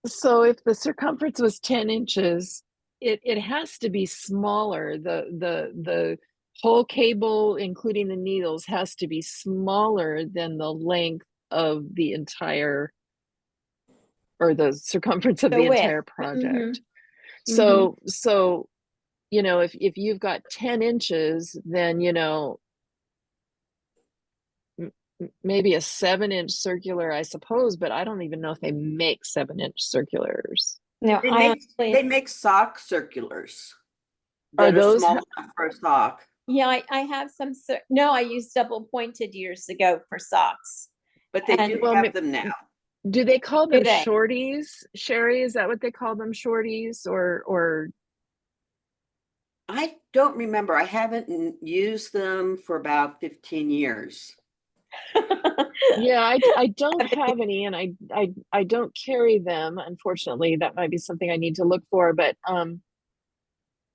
so if the circumference was 10 inches, it has to be smaller. The whole cable, including the needles, has to be smaller than the length of the entire, or the circumference of The the width. entire project. Mhm. So if you've got 10 inches, then maybe a 7-inch circular, I suppose, but I don't even know if they make 7-inch circulars. No, They I make they honestly, make sock circulars Are that are those small enough for a sock. yeah, I have some, no, I used double pointed years ago for socks. But they do And well, have them now. do they call do them they? shorties, Sherry? Is that what they call them, shorties, or I don't remember. I haven't used them for about 15 years. yeah, I don't have any, and I don't carry them, unfortunately. That might be something I need to look for, but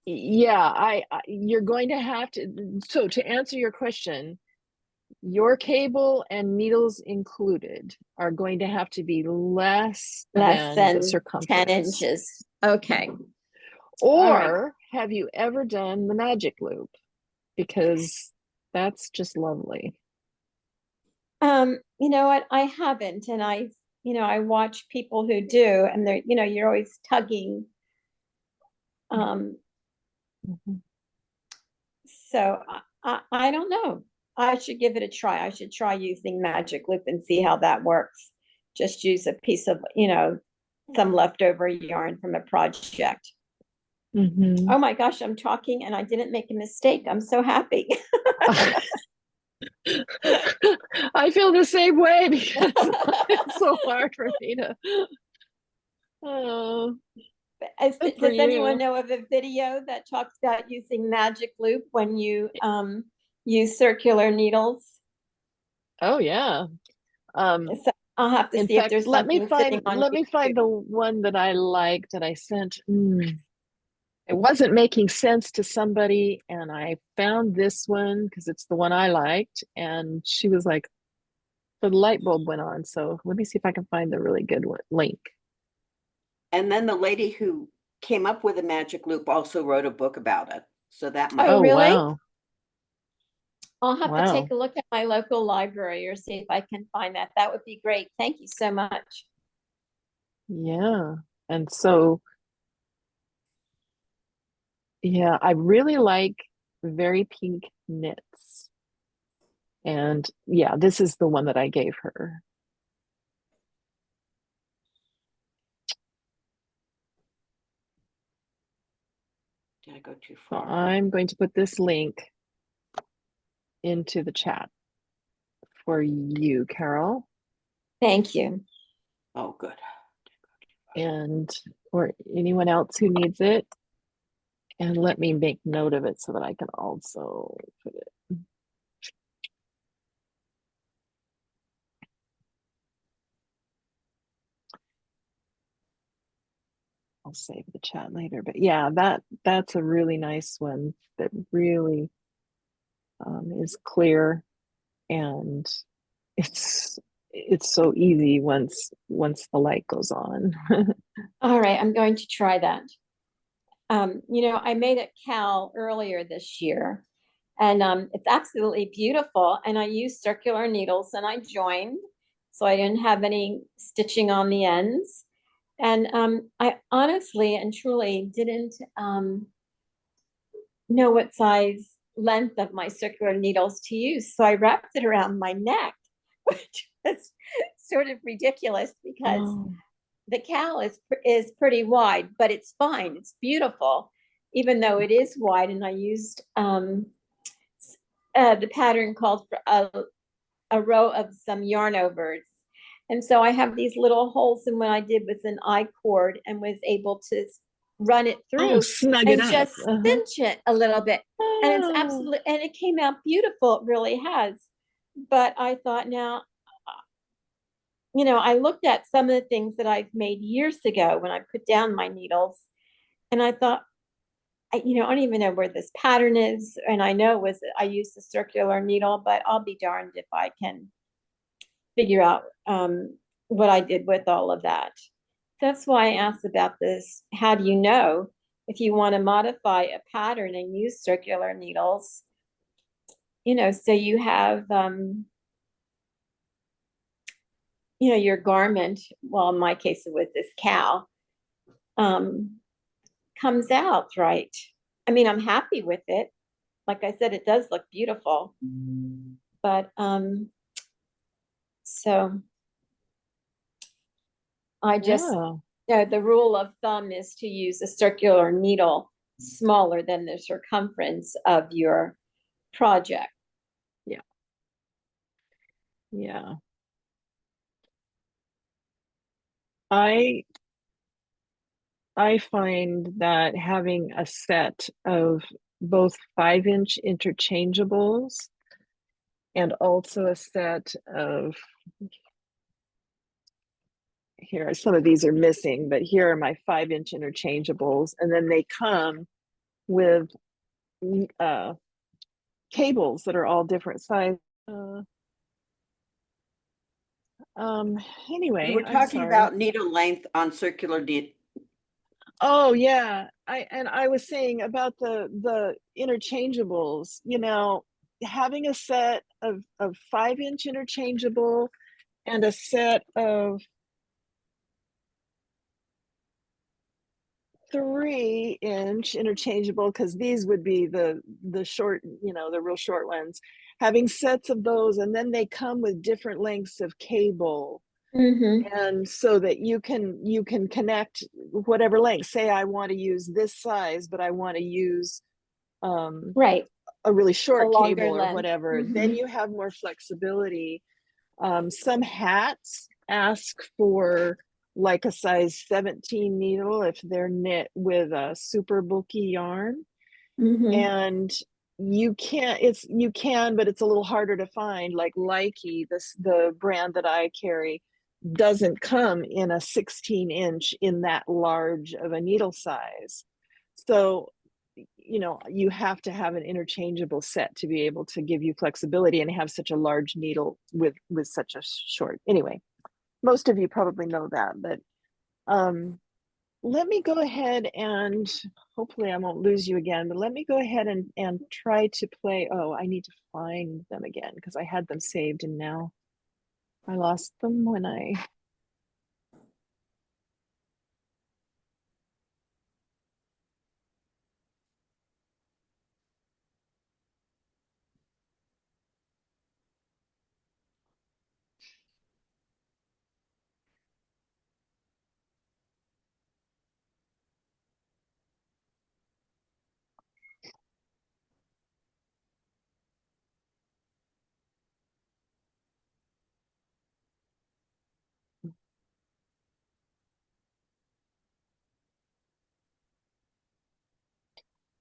yeah, you're going to have to, so to answer your question, your cable and needles included are going to have to be less Less than the than 10 circumference. inches. Okay. Or have you ever done the magic loop? Because that's just lovely. You know what? I haven't, and I watch people who do, and they're, you're always tugging. Um, Mhm. so I don't know. I should give it a try. I should try using Magic Loop and see how that works. Just use a piece of, some leftover yarn from a project. Mhm. Oh my gosh, I'm talking and I didn't make a mistake. I'm so happy. I feel the same way because it's so hard for me to. Oh, good for Does anyone you. know of a video that talks about using Magic Loop when you use circular needles? Oh yeah. So I'll have to In see if fact, there's something sitting on let me find YouTube. the one that I liked that I sent. It wasn't making sense to somebody, and I found this one because it's the one I liked, and she was like, the light bulb went on. So let me see if I can find the really good one, link. And then the lady who came up with the magic loop also wrote a book about it. So that might Oh, Oh really? wow. I'll have to take Wow. a look at my local library or see if I can find that. That would be great. Thank you so much. Yeah. And so yeah, I really like Very Pink Knits. And yeah, this is the one that I gave her. did I go too So far? I'm going to put this link into the chat for you, Carol, Thank you. Oh, good. and or anyone else who needs it. And let me make note of it so that I can also put it. I'll save the chat later. But yeah, that's a really nice one that really is clear, and it's it's so easy once the light goes on. All right, I'm going to try that. I made a KAL earlier this year, and it's absolutely beautiful. And I used circular needles and I joined, so I didn't have any stitching on the ends. And I honestly and truly didn't know what size length of my circular needles to use. So I wrapped it around my neck, which was sort of ridiculous because Oh, the KAL is pretty wide, but it's fine. It's beautiful, even though it is wide. And I used the pattern called for a row of some yarn overs. And so I have these little holes, and what I did was an I cord and was able to run it oh, through snug it and up. just cinch it a little bit. And it's Oh, absolutely, and it came out beautiful. It really has. But I thought now, I looked at some of the things that I've made years ago when I put down my needles, and I thought, I don't even know where this pattern is. And I know I used a circular needle, but I'll be darned if I can figure out what I did with all of that. That's why I asked about this. How do you know if you want to modify a pattern and use circular needles? So you have, your garment, well, in my case with this KAL, comes out right. I mean, I'm happy with it. Like I said, it does look beautiful. But so I just, yeah. the rule of thumb is to use a circular needle smaller than the circumference of your project. Yeah. I I find that having a set of both 5-inch interchangeables and also a set of, here, some of these are missing, but here are my 5-inch interchangeables, and then they come with cables that are all different size. Um, We anyway, were I'm talking sorry. about needle length on circular Oh yeah, I was saying about the interchangeables, having a set of 5-inch interchangeable and a set of 3-inch interchangeable, because these would be the short, the real short ones. Having sets of those, and then they come with different lengths of cable, Mm-hmm. and so that you can connect whatever length. Say I want to use this size, but I want to use Right. a really A short longer cable or length. whatever, then Mm-hmm. you have more flexibility. Some hats ask for like a size 17 needle if they're knit with a super bulky yarn. Mm-hmm. And you can, but it's a little harder to find. Like Likey, the brand that I carry, doesn't come in a 16-inch in that large of a needle size. So you have to have an interchangeable set to be able to give you flexibility and have such a large needle with such a short. Anyway, most of you probably know that, but let me go ahead and hopefully I won't lose you again, but let me go ahead and try to play. Oh, I need to find them again because I had them saved and now I lost them when I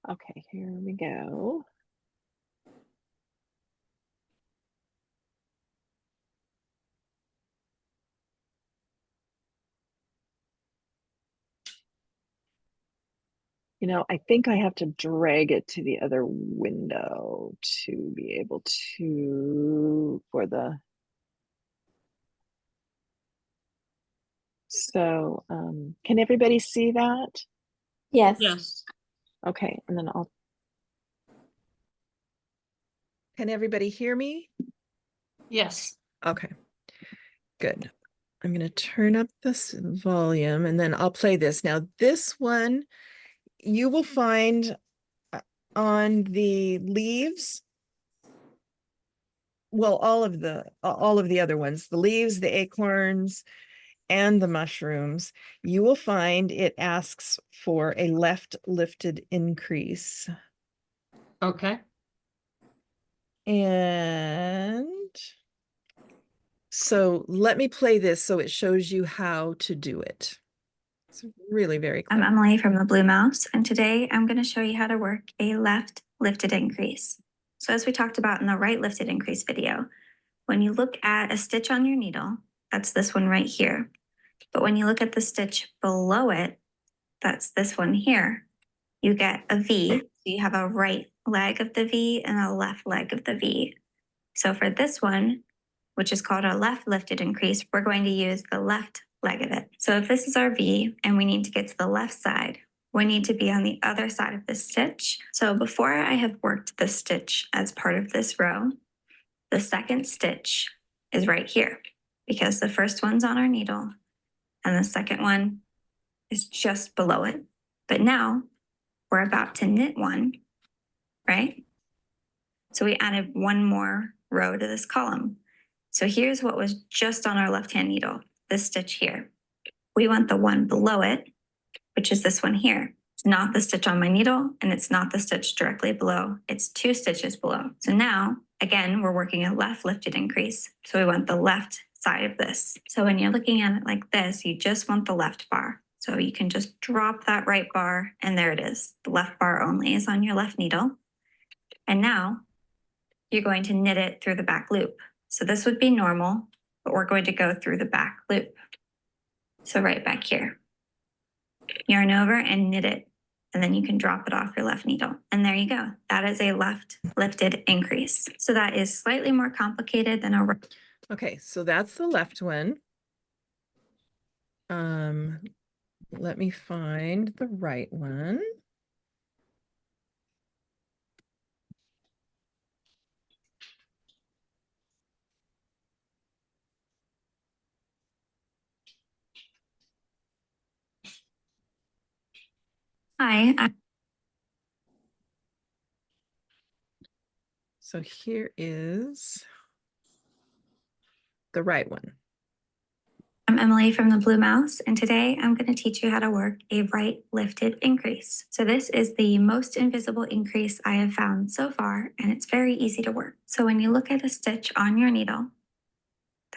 okay, here we go. I think I have to drag it to the other window to be able to, for the So can everybody see that? Yes. Yes. Okay, and then Can everybody hear me? Yes. Okay, good. I'm going to turn up this volume and then I'll play this. Now, this one you will find on the leaves. Well, all of the other ones, the leaves, the acorns, and the mushrooms, you will find it asks for a left lifted increase. Okay. And so let me play this so it shows you how to do it. It's really very I'm clever. Emily from the Blue Mouse, and today I'm going to show you how to work a left lifted increase. So as we talked about in the right lifted increase video, when you look at a stitch on your needle, that's this one right here. But when you look at the stitch below it, that's this one here, you get a V. So you have a right leg of the V and a left leg of the V. So for this one, which is called our left lifted increase, we're going to use the left leg of it. So if this is our V and we need to get to the left side, we need to be on the other side of the stitch. So before I have worked the stitch as part of this row, the second stitch is right here because the first one's on our needle and the second one is just below it. But now we're about to knit one, right? So we added one more row to this column. So here's what was just on our left-hand needle, this stitch here. We want the one below it, which is this one here. It's not the stitch on my needle, and it's not the stitch directly below. It's 2 stitches below. So now, again, we're working a left lifted increase. So we want the left side of this. So when you're looking at it like this, you just want the left bar. So you can just drop that right bar, and there it is. The left bar only is on your left needle. And now you're going to knit it through the back loop. So this would be normal, but we're going to go through the back loop. So right back here, yarn over and knit it, and then you can drop it off your left needle. And there you go. That is a left lifted increase. So that is slightly more complicated than a right. Okay, so that's the left one. Let me find the right one. Hi, So here is the right one. I'm Emily from the Blue Mouse, and today I'm going to teach you how to work a right lifted increase. So this is the most invisible increase I have found so far, and it's very easy to work. So when you look at a stitch on your needle,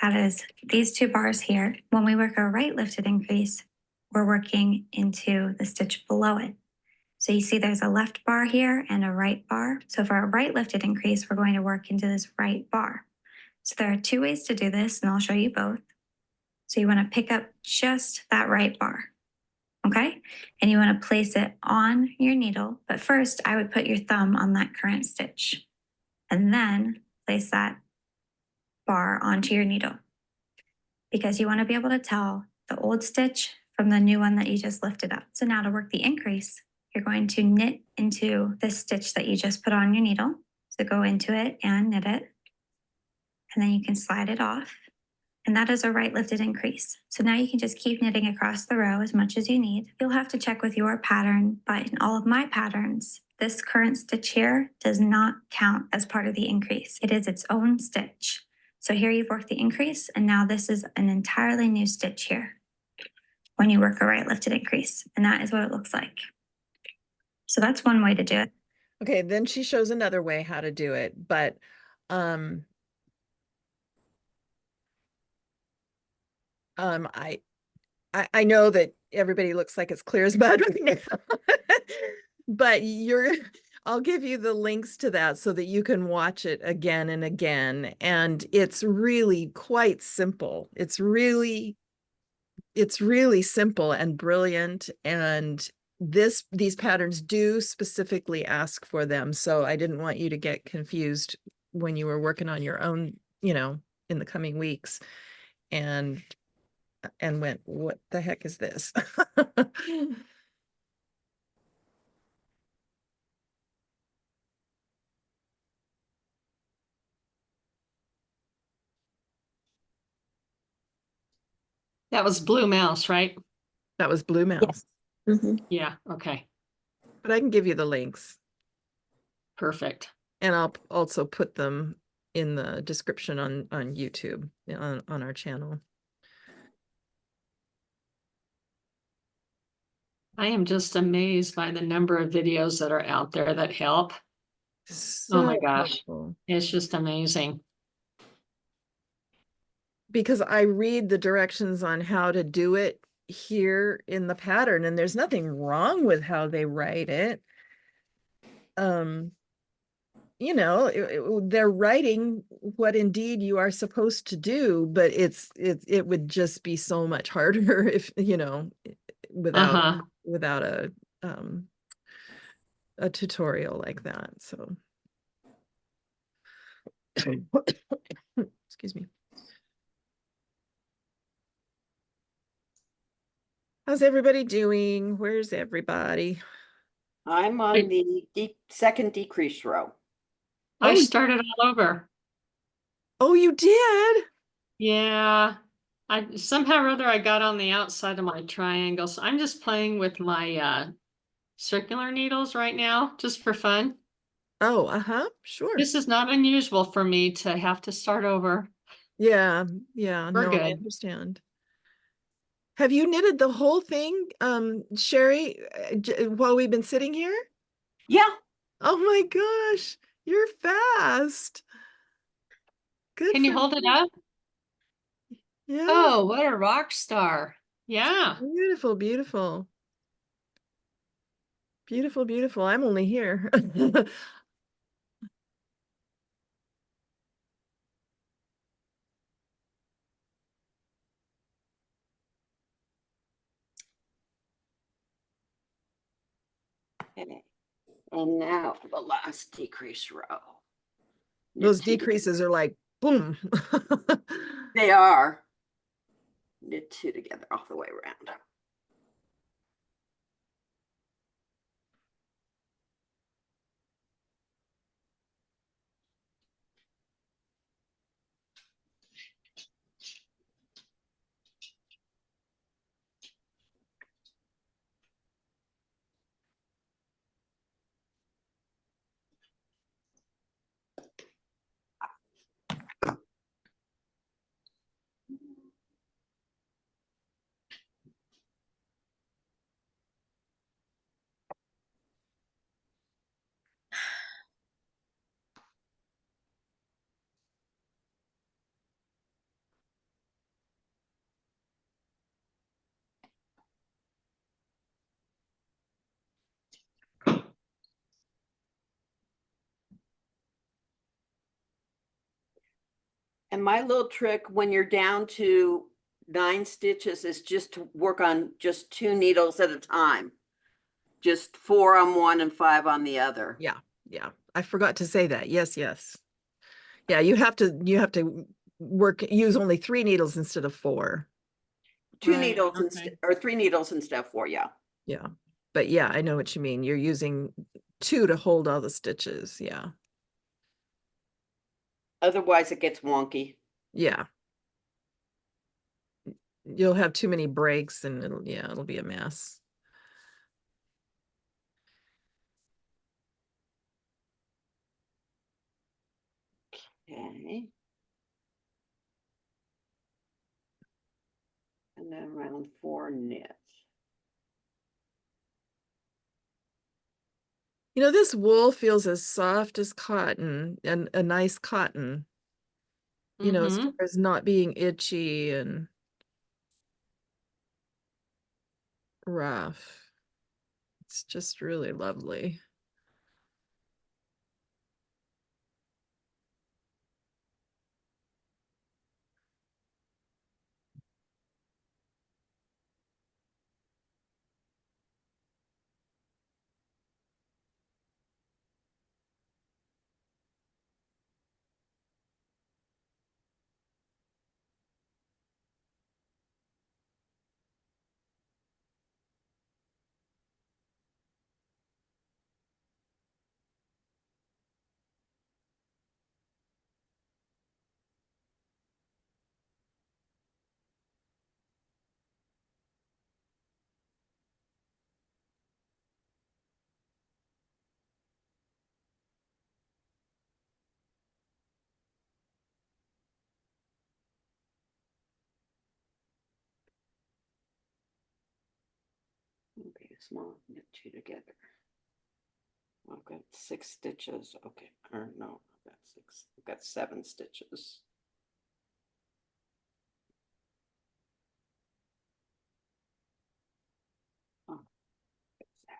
that is these 2 bars here. When we work a right lifted increase, we're working into the stitch below it. So you see there's a left bar here and a right bar. So for a right lifted increase, we're going to work into this right bar. So there are 2 ways to do this, and I'll show you both. So you want to pick up just that right bar, okay? And you want to place it on your needle. But first, I would put your thumb on that current stitch and then place that bar onto your needle because you want to be able to tell the old stitch from the new one that you just lifted up. So now to work the increase, you're going to knit into this stitch that you just put on your needle. So go into it and knit it. And then you can slide it off. And that is a right lifted increase. So now you can just keep knitting across the row as much as you need. You'll have to check with your pattern, but in all of my patterns, this current stitch here does not count as part of the increase. It is its own stitch. So here you've worked the increase, and now this is an entirely new stitch here when you work a right lifted increase. And that is what it looks like. So that's one way to do it. Okay, then she shows another way how to do it, but I know that everybody looks like it's clear as mud right now, but I'll give you the links to that so that you can watch it again and again. And it's really quite simple. It's really simple and brilliant. And these patterns do specifically ask for them. So I didn't want you to get confused when you were working on your own, in the coming weeks. And and went, what the heck is this? That was Blue Mouse, right? That was Blue Mouse, Mhm. Yeah, okay, but I can give you the links. perfect. And I'll also put them in the description on YouTube, on our channel. I am just amazed by the number of videos that are out there that help. Oh my So gosh, helpful. it's just amazing. Because I read the directions on how to do it here in the pattern, and there's nothing wrong with how they write it. You know, they're writing what indeed you are supposed to do, but it would just be so much harder if, you know, without Uh-huh. um a tutorial like that. So excuse me. How's everybody doing? Where's everybody? I'm on the second decrease row. I Oh, started all over. oh, you did? Yeah. I somehow or other I got on the outside of my triangle. So I'm just playing with my circular needles right now, just for fun. Oh, uh-huh, sure. This is not unusual for me to have to start over. Yeah, We're no, I good. understand. Have you knitted the whole thing, Sherry, while we've been sitting here? Yeah, Oh my gosh, you're fast. Good Can you for hold it you. up? Yeah, Oh, what a rock star. Yeah. beautiful, beautiful. Beautiful, beautiful. I'm only here. okay. And now for the last decrease row. Those Knit two together. decreases are like, boom. They are. Knit two together all the way around. And my little trick when you're down to 9 stitches is just to work on just 2 needles at a time. Just 4 on one and 5 on the other. Yeah, yeah. I forgot to say that. Yes, yes. Yeah, you have to use only 3 needles instead of 4. 2 Right, needles okay. or 3 needles instead of 4, yeah. Yeah. But yeah, I know what you mean. You're using 2 to hold all the stitches. Yeah. Otherwise it gets wonky. Yeah. You'll have too many breaks and it'll be a mess. Okay. And then round 4 knit. You know, this wool feels as soft as cotton, and a nice cotton, you know, as far Mm-hmm. as not being itchy and rough. It's just really lovely. small, knit two together. I've got 6 stitches. Okay, or no, I've got 6. I've got 7 stitches. Oh, what's that?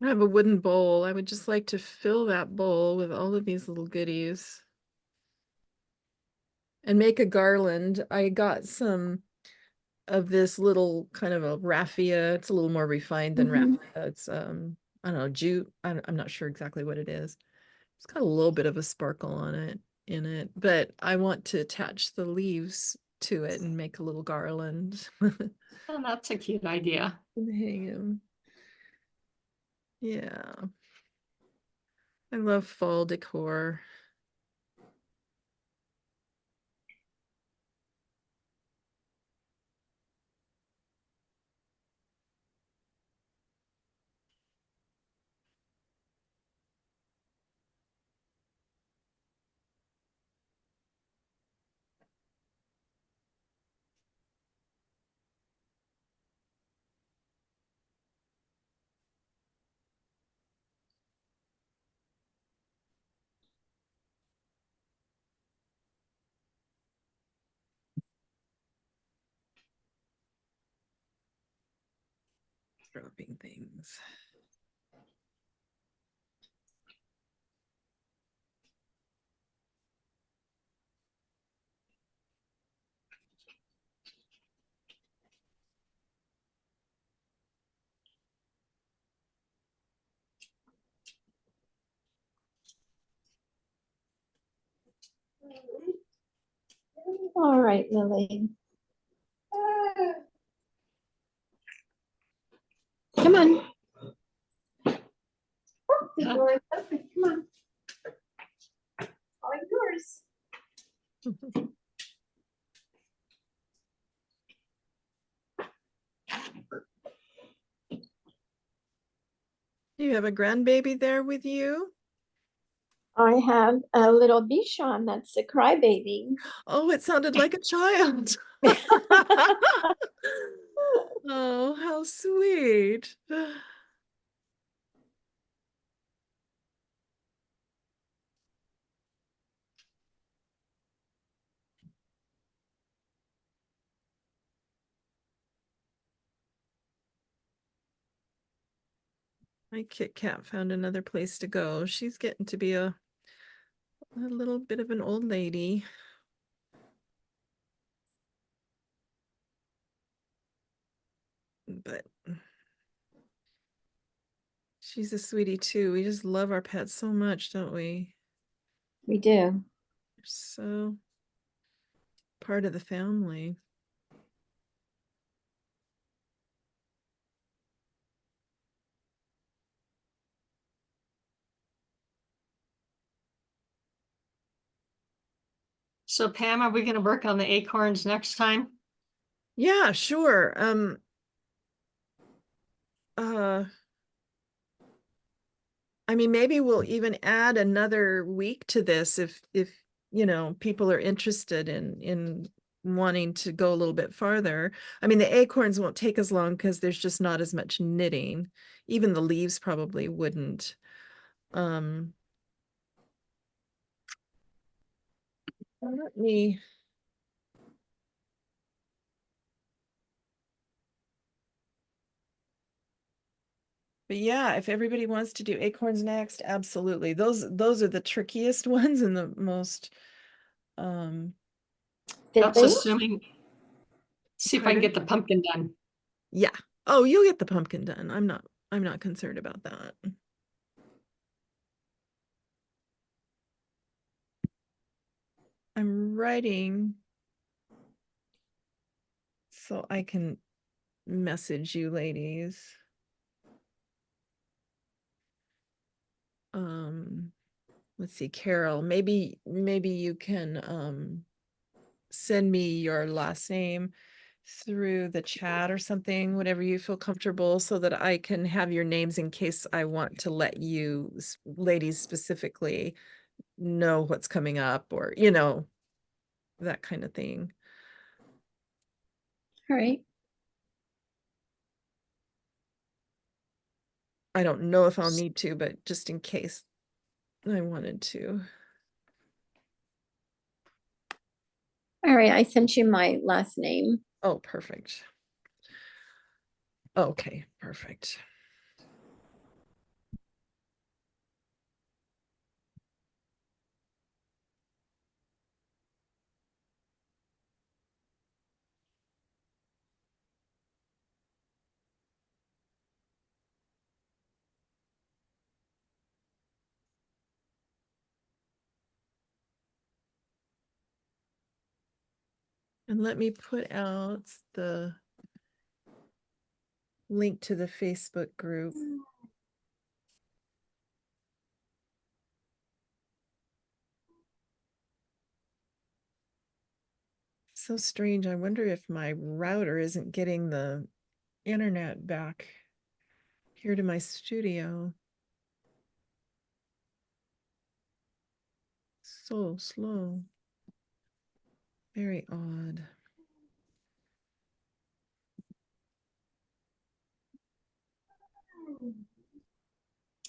I have a wooden bowl. I would just like to fill that bowl with all of these little goodies and make a garland. I got some of this little kind of a raffia. It's a little more refined than Mhm. raffia. It's I don't know, jute. I'm not sure exactly what it is. It's got a little bit of a sparkle on it in it, but I want to attach the leaves to it and make a little garland. Oh, that's a cute idea. And hang 'em. Yeah. I love fall decor. Dropping things. All right, Lily. Come on. Oh, the door is open. Come on. All yours. You have a grandbaby there with you? I have a little Bichon that's a crybaby. Oh, it sounded like a child. Oh, how sweet. My Kit Kat found another place to go. She's getting to be a little bit of an old lady. But she's a sweetie too. We just love our pets so much, don't we? We do. They're so part of the family. So Pam, are we gonna work on the acorns next time? Yeah, sure. Uh I mean, maybe we'll even add another week to this if you know people are interested in wanting to go a little bit farther. I mean, the acorns won't take as long because there's just not as much knitting. Even the leaves probably wouldn't. Let me. But yeah, if everybody wants to do acorns next, absolutely. Those are the trickiest ones and the most That's Fiddly? assuming. See if I can get the pumpkin done. yeah. Oh, you'll get the pumpkin done. I'm not concerned about that. I'm writing so I can message you ladies. Let's see, Carol, maybe you can send me your last name through the chat or something, whatever you feel comfortable, so that I can have your names in case I want to let you ladies specifically know what's coming up, or, you know, that kind of thing. All right. I don't know if I'll need to, but just in case I wanted to. All right, I sent you my last name. Oh, perfect. Okay, perfect. And let me put out the link to the Facebook group. So strange. I wonder if my router isn't getting the internet back here to my studio. So slow. Very odd.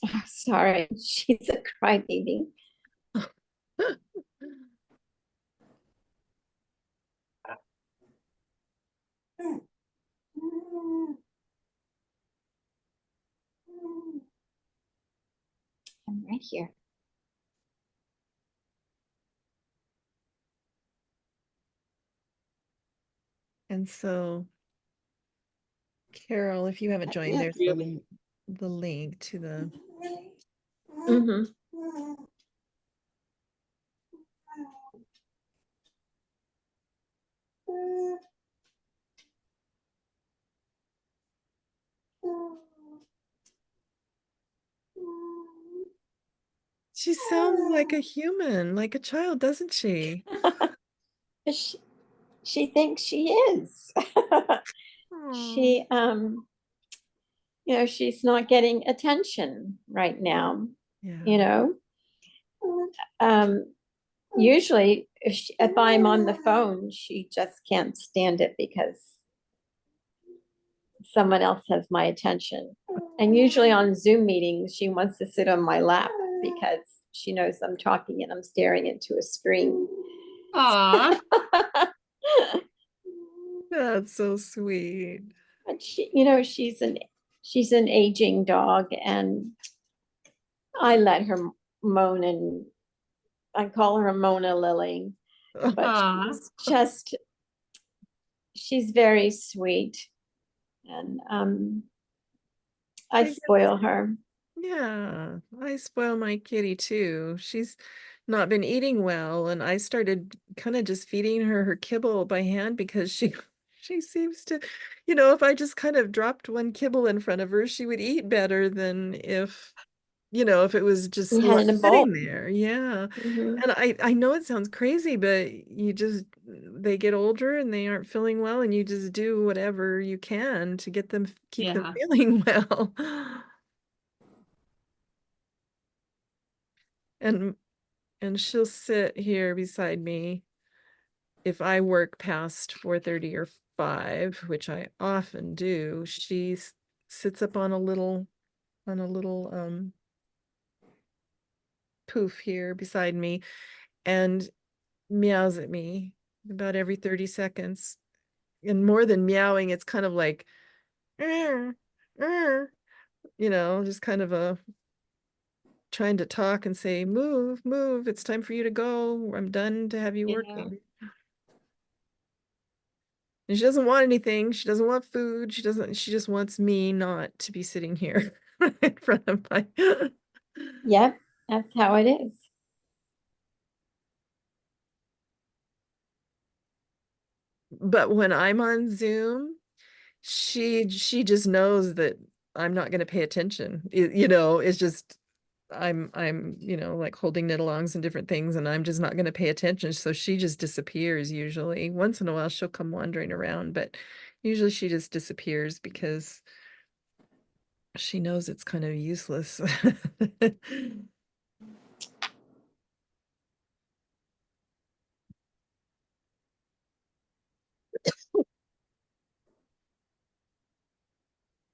Oh, sorry, she's a crybaby. I'm right here. And so, Carol, if you haven't joined, there's the link to the. Mm-hmm. She sounds like a human, like a child, doesn't she? She thinks she is. She, you know, she's not getting attention right now, Yeah. you know? Usually if I'm on the phone, she just can't stand it because someone else has my attention. And usually on Zoom meetings, she wants to sit on my lap because she knows I'm talking and I'm staring into a screen. Aw, That's so sweet. But she, you know, she's an aging dog, and I let her moan, and I call her Mona Lily, but aw. she's very sweet, and I I spoil her. Yeah, I spoil my kitty too. She's not been eating well, and I started kind of just feeding her kibble by hand because she she seems to, you know, if I just kind of dropped one kibble in front of her, she would eat better than if, you know, if it was just You had it in a sitting bowl. there. Yeah. Mhm. And I know it sounds crazy, but they get older and they aren't feeling well, and you just do whatever you can to get them, keep them Yeah. feeling well. And and she'll sit here beside me if I work past 4:30 or 5, which I often do. She sits up on a little poof here beside me and meows at me about every 30 seconds. And more than meowing, it's kind of like "Er, er," you know, just kind of a trying to talk and say, move, move, it's time for you to go. I'm done to have you Yeah. working. And she doesn't want anything. She doesn't want food. She just wants me not to be sitting here in front of my. Yep, that's how it is. But when I'm on Zoom, she just knows that I'm not going to pay attention. You know, it's just, I'm, you know, like holding knit-alongs and different things, and I'm just not going to pay attention. So she just disappears usually. Once in a while she'll come wandering around, but usually she just disappears because she knows it's kind of useless.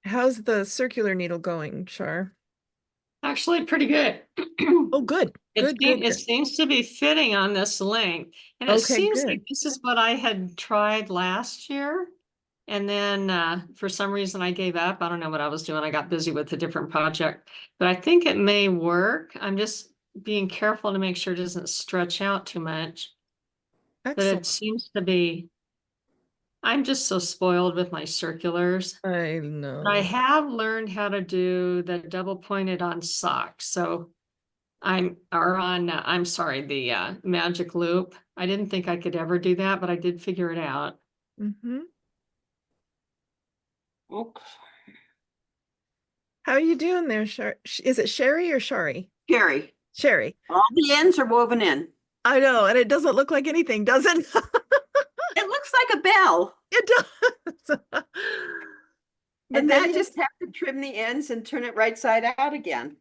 How's the circular needle going, Char? Actually, pretty good. Oh, good. Good, good, It good. seems to be fitting on this length. And it Okay, seems good. like this is what I had tried last year. And then for some reason I gave up. I don't know what I was doing. I got busy with a different project, but I think it may work. I'm just being careful to make sure it doesn't stretch out too much. But Excellent. it seems to be, I'm just so spoiled with my circulars. I But I know. have learned how to do the double pointed on socks. So I'm sorry, the magic loop. I didn't think I could ever do that, but I did figure it out. Mm-hmm. Okay. How are you doing there, Shar? Is it Sherry or Shari? Sherry, Sherry. all the ends are woven in. I know, and it doesn't look like anything, does it? It looks like a bell. It does. But And then now you just have to trim the ends and turn it right side out again.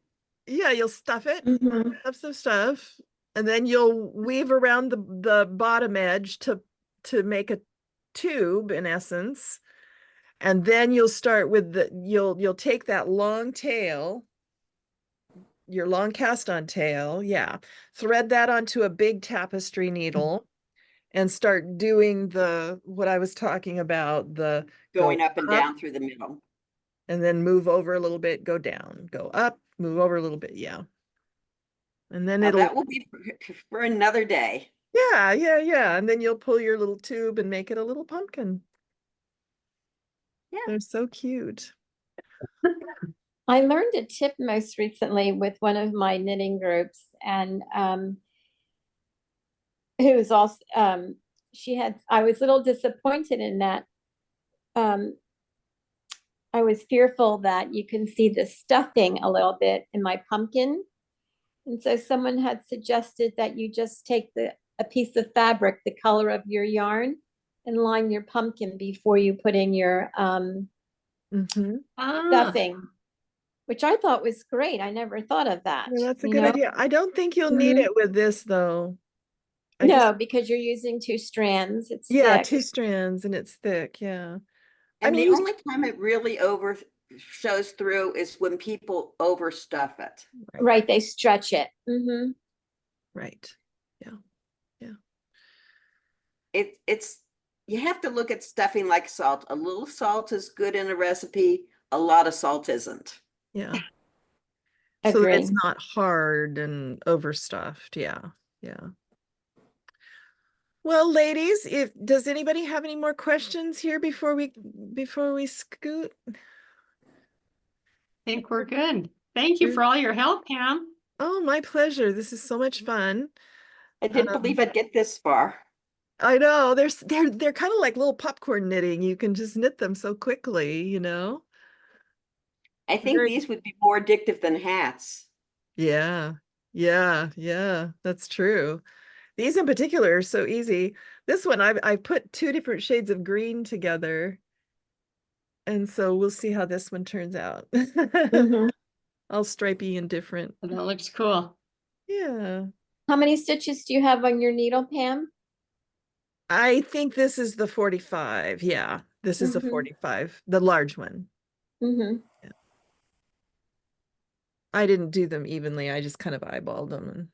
yeah, you'll stuff it, Mhm. stuff some stuff, and then you'll weave around the bottom edge to make a tube in essence. And then you'll start with you'll take that long tail, your long cast on tail, yeah, thread that onto a big tapestry needle and start doing what I was talking about, the Going go up and up down through the middle. and then move over a little bit, go down, go up, move over a little bit, yeah. And then Now it'll that will be for another day. yeah, yeah, yeah. And then you'll pull your little tube and make it a little pumpkin. Yeah. They're so cute. I learned a tip most recently with one of my knitting groups, and who's also I was a little disappointed in that um I was fearful that you can see the stuffing a little bit in my pumpkin. And so someone had suggested that you just take a piece of fabric, the color of your yarn, and line your pumpkin before you put in your Mm-hmm. stuffing, which I thought was great. I never thought of that, Yeah, that's a you good know? idea. I don't think you'll need Mhm. it with this though. I No, just because you're using two strands. It's yeah, thick. 2 strands and it's thick, yeah. I And mean, the only time it really over shows through is when people overstuff it. Right, they stretch it. Hmm. right. Yeah. Yeah. It's you have to look at stuffing like salt. A little salt is good in a recipe, a lot of salt isn't. Yeah. So that it's Agree. not hard and overstuffed. Yeah. Yeah. Well, ladies, if does anybody have any more questions here before we scoot? I think we're good. Thank you for all your help, Pam. Oh, my pleasure. This is so much fun. I didn't believe I'd get this far. I know they're kind of like little popcorn knitting. You can just knit them so quickly, you know? I think Very, these would be more addictive than hats. yeah. Yeah, yeah, that's true. These in particular are so easy. This one I put 2 different shades of green together. And so we'll see how this one turns out. Hmm. All stripy and different. That looks cool. Yeah. How many stitches do you have on your needle, Pam? I think this is the 45. Yeah. This is a Mhm. 45, the large one. Hmm. I didn't do them evenly. I just kind of eyeballed them and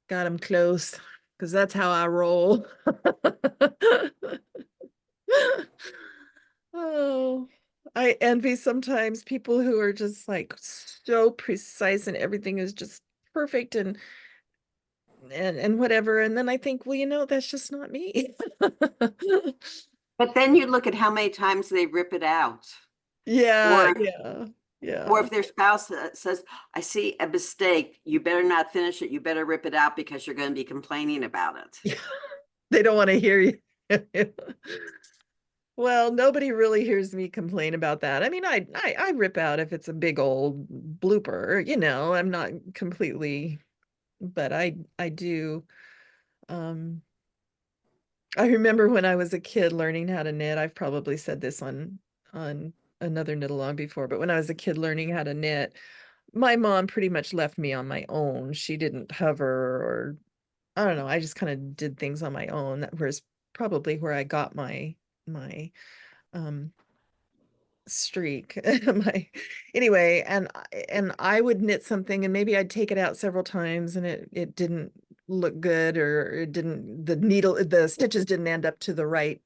got them close because that's how I roll. Oh, I envy sometimes people who are just like so precise and everything is just perfect and whatever. And then I think, well, you know, that's just not me. But then you look at how many times they rip it out. Yeah, Or yeah, yeah. or if their spouse says, I see a mistake, you better not finish it. You better rip it out because you're going to be complaining about it. They don't want to hear you. Well, nobody really hears me complain about that. I mean, I rip out if it's a big old blooper, I'm not completely, but I do. I remember when I was a kid learning how to knit. I've probably said this on another knit along before, but when I was a kid learning how to knit, my mom pretty much left me on my own. She didn't hover, or I don't know, I just kind of did things on my own. That was probably where I got my um streak. My anyway, and I would knit something and maybe I'd take it out several times and it didn't look good, or it didn't, the stitches didn't end up to the right,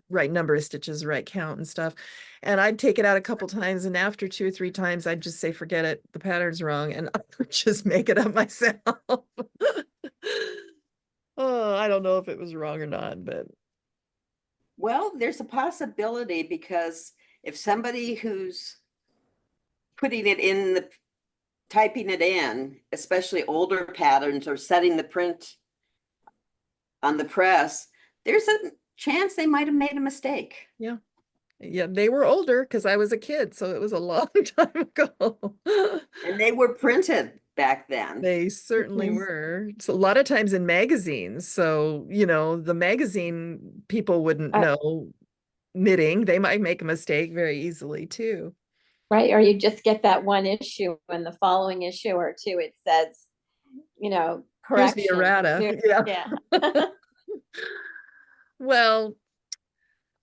right number of stitches, right count and stuff. And I'd take it out a couple times, and after 2 or 3 times I'd just say, forget it, the pattern's wrong, and I would just make it up myself. Oh, I don't know if it was wrong or not, but Well, there's a possibility, because if somebody who's putting it in the, typing it in, especially older patterns, or setting the print on the press, there's a chance they might have made a mistake. yeah, they were older because I was a kid, so it was a long time ago. And they were printed back then. They certainly Mhm. were. So a lot of times in magazines. So, the magazine people wouldn't Uh, know knitting. They might make a mistake very easily too. Right, or you just get that one issue, and the following issue or two, it says, Here's the correction. errata. Yeah. Yeah. Well,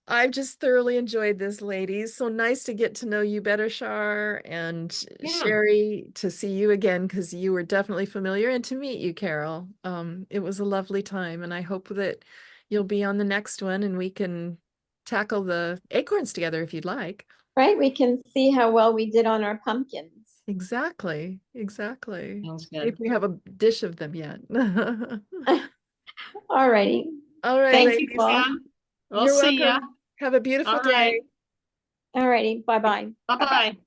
I've just thoroughly enjoyed this, ladies. So nice to get to know you better, Shar, and Yeah. Sherry, to see you again, because you were definitely familiar, and to meet you, Carol. It was a lovely time, and I hope that you'll be on the next one and we can tackle the acorns together if you'd like. Right, we can see how well we did on our pumpkins. Exactly. Exactly. Sounds If good. we have a dish of them yet. All righty. All right, Thank ladies. you, Pam. We'll You're see ya. welcome. Have a beautiful All day. right. All righty. Bye-bye. Bye-bye.